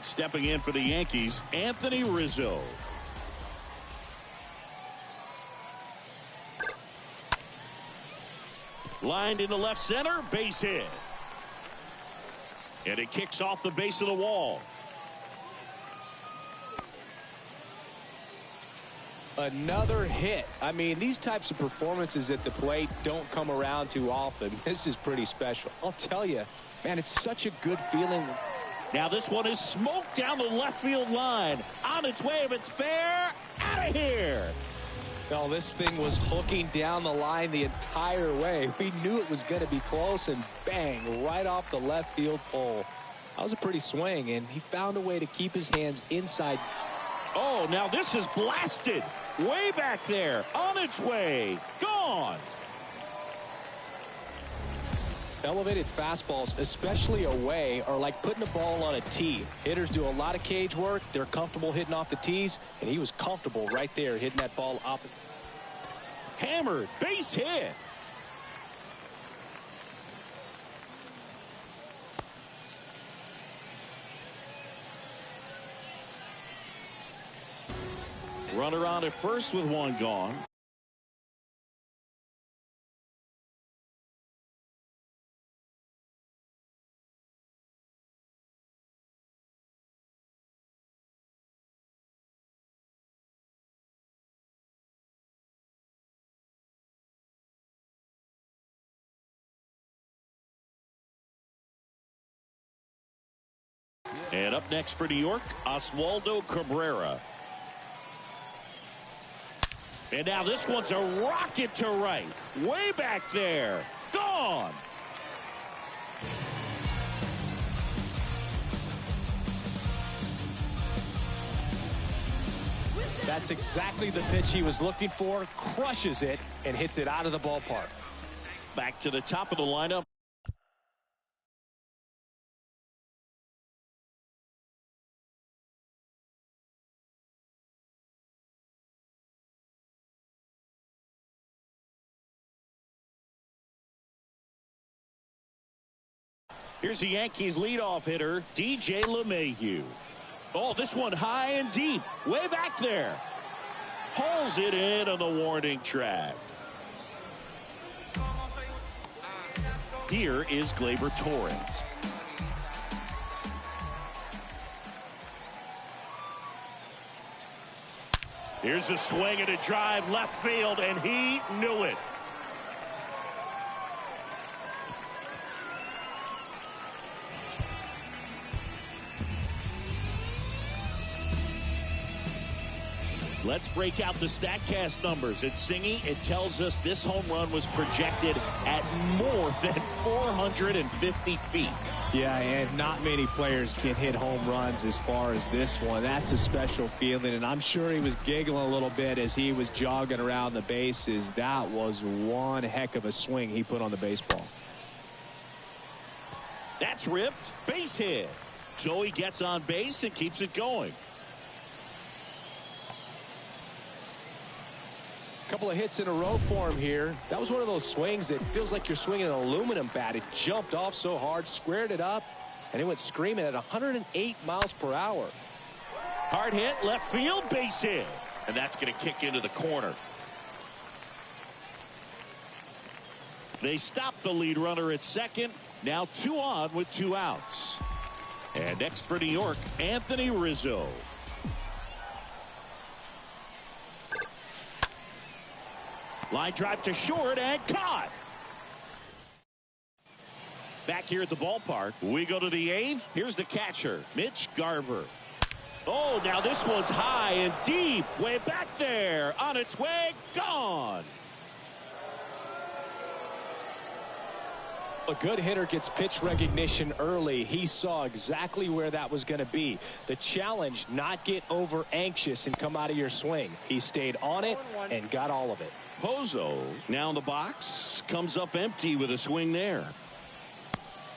[SPEAKER 3] stepping in for the Yankees, Anthony Rizzo. Lined into left center, base hit. And it kicks off the base of the wall.
[SPEAKER 7] Another hit. I mean, these types of performances at the plate don't come around too often. This is pretty special. I'll tell you, man, it's such a good feeling.
[SPEAKER 3] Now this one is smoked down the left field line. On its way, if it's fair, out of here.
[SPEAKER 7] No, this thing was hooking down the line the entire way. We knew it was going to be close, and bang, right off the left field pole. That was a pretty swing, and he found a way to keep his hands inside.
[SPEAKER 3] Oh, now this is blasted. Way back there. On its way. Gone.
[SPEAKER 7] Elevated fastballs, especially away, are like putting a ball on a tee. Hitters do a lot of cage work. They're comfortable hitting off the tees, and he was comfortable right there hitting that ball opposite.
[SPEAKER 3] Hammered. Base hit. Runner on at first with one gone. And up next for New York, Oswaldo Cabrera. And now this one's a rocket to right. Way back there. Gone.
[SPEAKER 7] That's exactly the pitch he was looking for. Crushes it and hits it out of the ballpark.
[SPEAKER 3] Back to the top of the lineup. Here's the Yankees leadoff hitter, DJ LeMahieu. Oh, this one high and deep. Way back there. Hauls it in on the warning track. Here is Gleyber Torres. Here's a swing and a drive left field, and he knew it. Let's break out the StatCast numbers. At Singy, it tells us this home run was projected at more than 450 feet.
[SPEAKER 7] Yeah, and not many players can hit home runs as far as this one. That's a special feeling, and I'm sure he was giggling a little bit as he was jogging around the bases. That was one heck of a swing he put on the baseball.
[SPEAKER 3] That's ripped. Base hit. So he gets on base and keeps it going.
[SPEAKER 7] Couple of hits in a row for him here. That was one of those swings that feels like you're swinging an aluminum bat. It jumped off so hard, squared it up, and it went screaming at 108 miles per hour.
[SPEAKER 3] Hard hit, left field, base hit. And that's going to kick into the corner. They stop the lead runner at second. Now 2 on with 2 outs. And next for New York, Anthony Rizzo. Line drive to short and caught. Back here at the ballpark, we go to the 8th. Here's the catcher, Mitch Garver. Oh, now this one's high and deep. Way back there. On its way, gone.
[SPEAKER 7] A good hitter gets pitch recognition early. He saw exactly where that was going to be. The challenge, not get over anxious and come out of your swing. He stayed on it and got all of it.
[SPEAKER 3] Pozo now in the box, comes up empty with a swing there.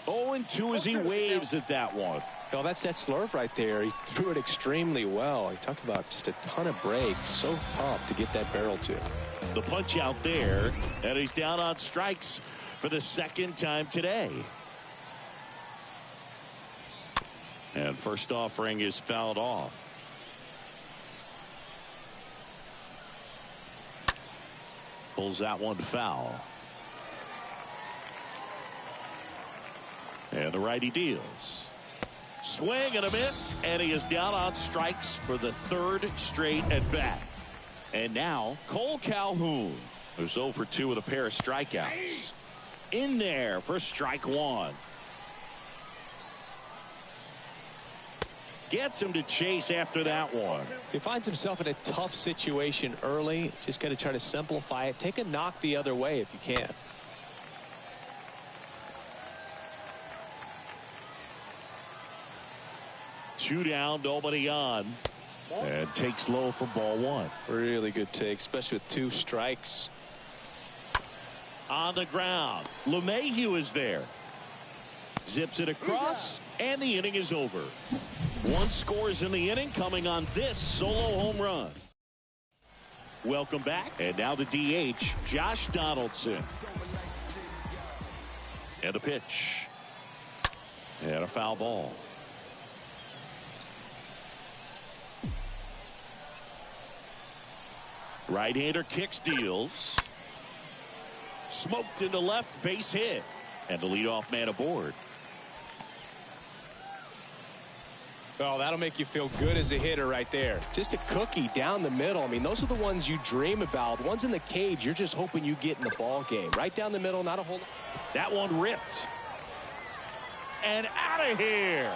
[SPEAKER 3] 0-2 as he waves at that one.
[SPEAKER 7] No, that's that slurve right there. He threw it extremely well. He talked about just a ton of breaks. So tough to get that barrel to.
[SPEAKER 3] The punch out there, and he's down on strikes for the second time today. And first offering is fouled off. Pulls that one foul. And the righty deals. Swing and a miss, and he is down on strikes for the third straight at bat. And now Cole Calhoun, who's 0 for 2 with a pair of strikeouts. In there for strike one. Gets him to chase after that one.
[SPEAKER 7] He finds himself in a tough situation early. Just got to try to simplify it. Take a knock the other way if you can.
[SPEAKER 3] Two down, nobody on. And takes low for ball one.
[SPEAKER 7] Really good take, especially with 2 strikes.
[SPEAKER 3] On the ground. LeMahieu is there. Zips it across, and the inning is over. 1 scores in the inning, coming on this solo home run. Welcome back. And now the DH, Josh Donaldson. And a pitch. And a foul ball. Right-hander kicks, deals. Smoked into left, base hit. And the leadoff man aboard.
[SPEAKER 7] Oh, that'll make you feel good as a hitter right there. Just a cookie down the middle. I mean, those are the ones you dream about. Ones in the cage, you're just hoping you get in the ball game. Right down the middle, not a whole.
[SPEAKER 3] That one ripped. And out of here.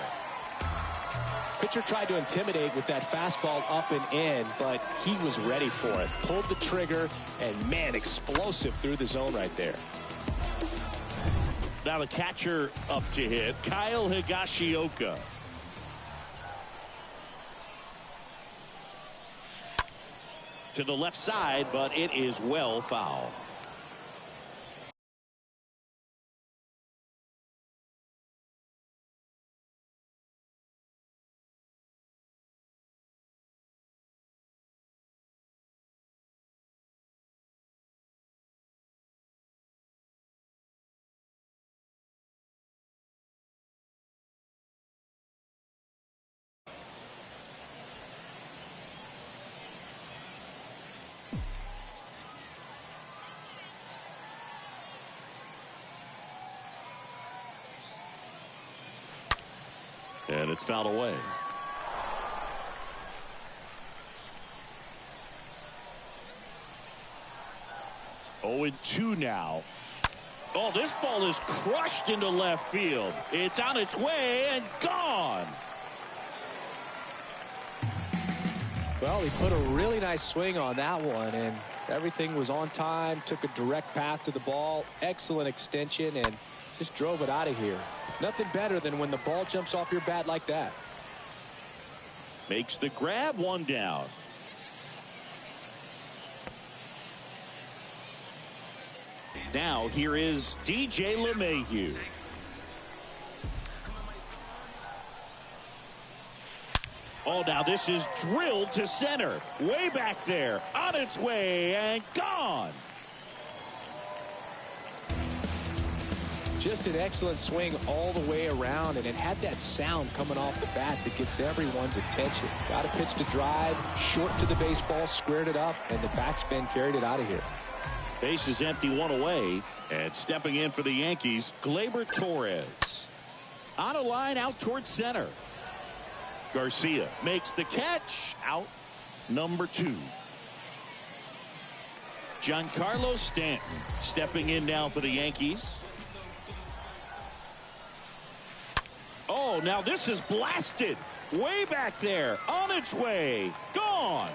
[SPEAKER 7] Pitcher tried to intimidate with that fastball up and in, but he was ready for it. Pulled the trigger, and man, explosive through the zone right there.
[SPEAKER 3] Now the catcher up to hit, Kyle Higashioka. To the left side, but it is well foul. And it's fouled away. Oh, and 2 now. Oh, this ball is crushed into left field. It's on its way and gone.
[SPEAKER 7] Well, he put a really nice swing on that one, and everything was on time. Took a direct path to the ball. Excellent extension, and just drove it out of here. Nothing better than when the ball jumps off your bat like that.
[SPEAKER 3] Makes the grab, 1 down. Now here is DJ LeMahieu. Oh, now this is drilled to center. Way back there. On its way and gone.
[SPEAKER 7] Just an excellent swing all the way around, and it had that sound coming off the bat that gets everyone's attention. Got a pitch to drive, short to the baseball, squared it up, and the backspin carried it out of here.
[SPEAKER 3] Base is empty, 1 away, and stepping in for the Yankees, Gleyber Torres. On a line out towards center. Garcia makes the catch. Out number 2. Giancarlo Stanton stepping in now for the Yankees. Oh, now this is blasted. Way back there. On its way. Gone.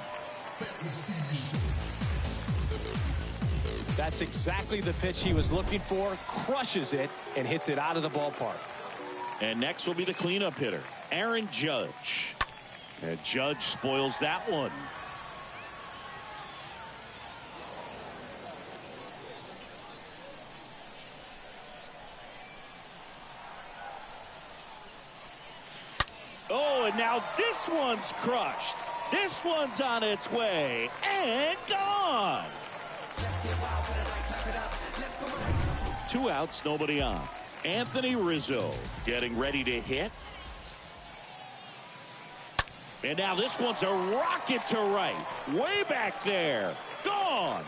[SPEAKER 7] That's exactly the pitch he was looking for. Crushes it and hits it out of the ballpark.
[SPEAKER 3] And next will be the cleanup hitter, Aaron Judge. And Judge spoils that one. Oh, and now this one's crushed. This one's on its way and gone. 2 outs, nobody on. Anthony Rizzo getting ready to hit. And now this one's a rocket to right. Way back there. Gone.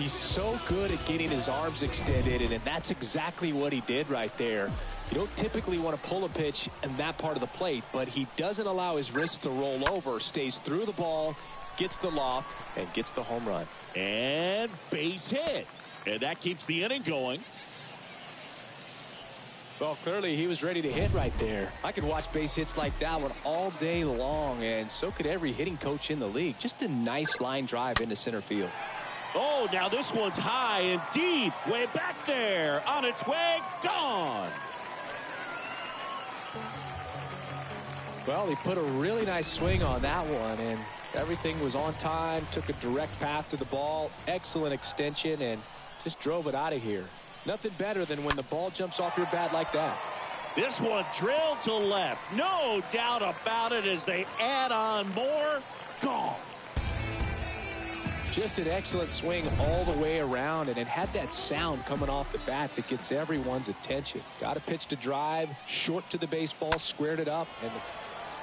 [SPEAKER 7] He's so good at getting his arms extended, and that's exactly what he did right there. You don't typically want to pull a pitch in that part of the plate, but he doesn't allow his wrists to roll over, stays through the ball, gets the loft, and gets the home run.
[SPEAKER 3] And base hit. And that keeps the inning going.
[SPEAKER 7] Well, clearly he was ready to hit right there. I could watch base hits like that one all day long, and so could every hitting coach in the league. Just a nice line drive into center field.
[SPEAKER 3] Oh, now this one's high and deep. Way back there. On its way. Gone.
[SPEAKER 7] Well, he put a really nice swing on that one, and everything was on time. Took a direct path to the ball. Excellent extension, and just drove it out of here. Nothing better than when the ball jumps off your bat like that.
[SPEAKER 3] This one drilled to left. No doubt about it as they add on more. Gone.
[SPEAKER 7] Just an excellent swing all the way around, and it had that sound coming off the bat that gets everyone's attention. Got a pitch to drive, short to the baseball, squared it up. And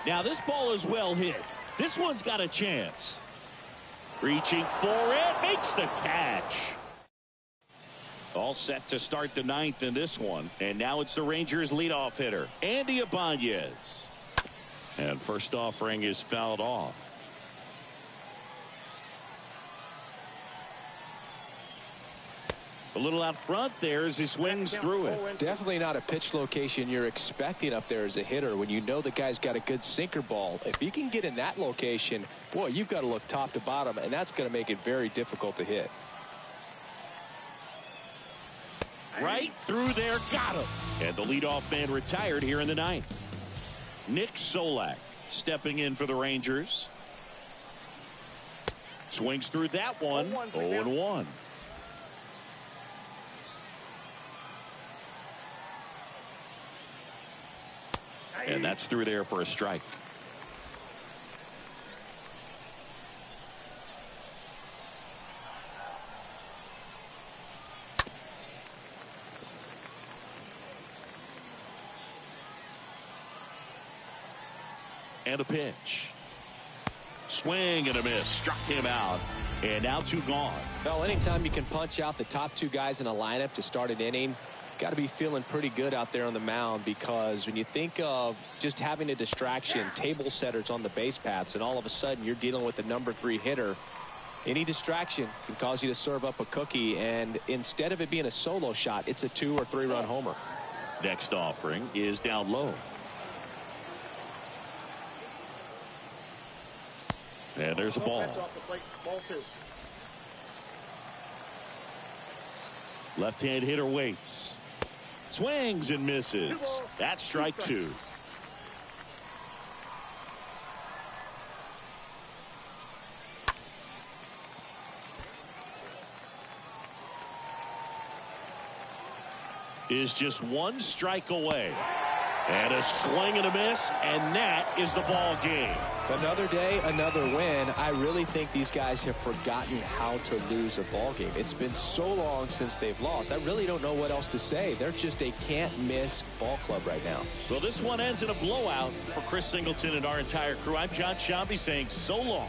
[SPEAKER 3] now this ball is well hit. This one's got a chance. Reaching for it, makes the catch. All set to start the ninth in this one. And now it's the Rangers leadoff hitter, Andy Ibanez. And first offering is fouled off. A little out front there as he swings through it.
[SPEAKER 7] Definitely not a pitch location you're expecting up there as a hitter when you know the guy's got a good sinker ball. If he can get in that location, boy, you've got to look top to bottom, and that's going to make it very difficult to hit.
[SPEAKER 3] Right through there, got him. And the leadoff man retired here in the ninth. Nick Solak stepping in for the Rangers. Swings through that one. 0-1. And that's through there for a strike. And a pitch. Swing and a miss. Struck him out. And now two gone.
[SPEAKER 7] Well, anytime you can punch out the top two guys in a lineup to start an inning, got to be feeling pretty good out there on the mound, because when you think of just having a distraction, table setters on the base paths, and all of a sudden you're dealing with the number 3 hitter, any distraction can cause you to serve up a cookie, and instead of it being a solo shot, it's a 2 or 3 run homer.
[SPEAKER 3] Next offering is down low. And there's a ball. Left-hand hitter waits. Swings and misses. That's strike 2. Is just one strike away. And a swing and a miss, and that is the ball game.
[SPEAKER 7] Another day, another win. I really think these guys have forgotten how to lose a ball game. It's been so long since they've lost. I really don't know what else to say. They're just a can't-miss ball club right now.
[SPEAKER 3] So this one ends in a blowout for Chris Singleton and our entire crew. I'm John Shambi saying so long.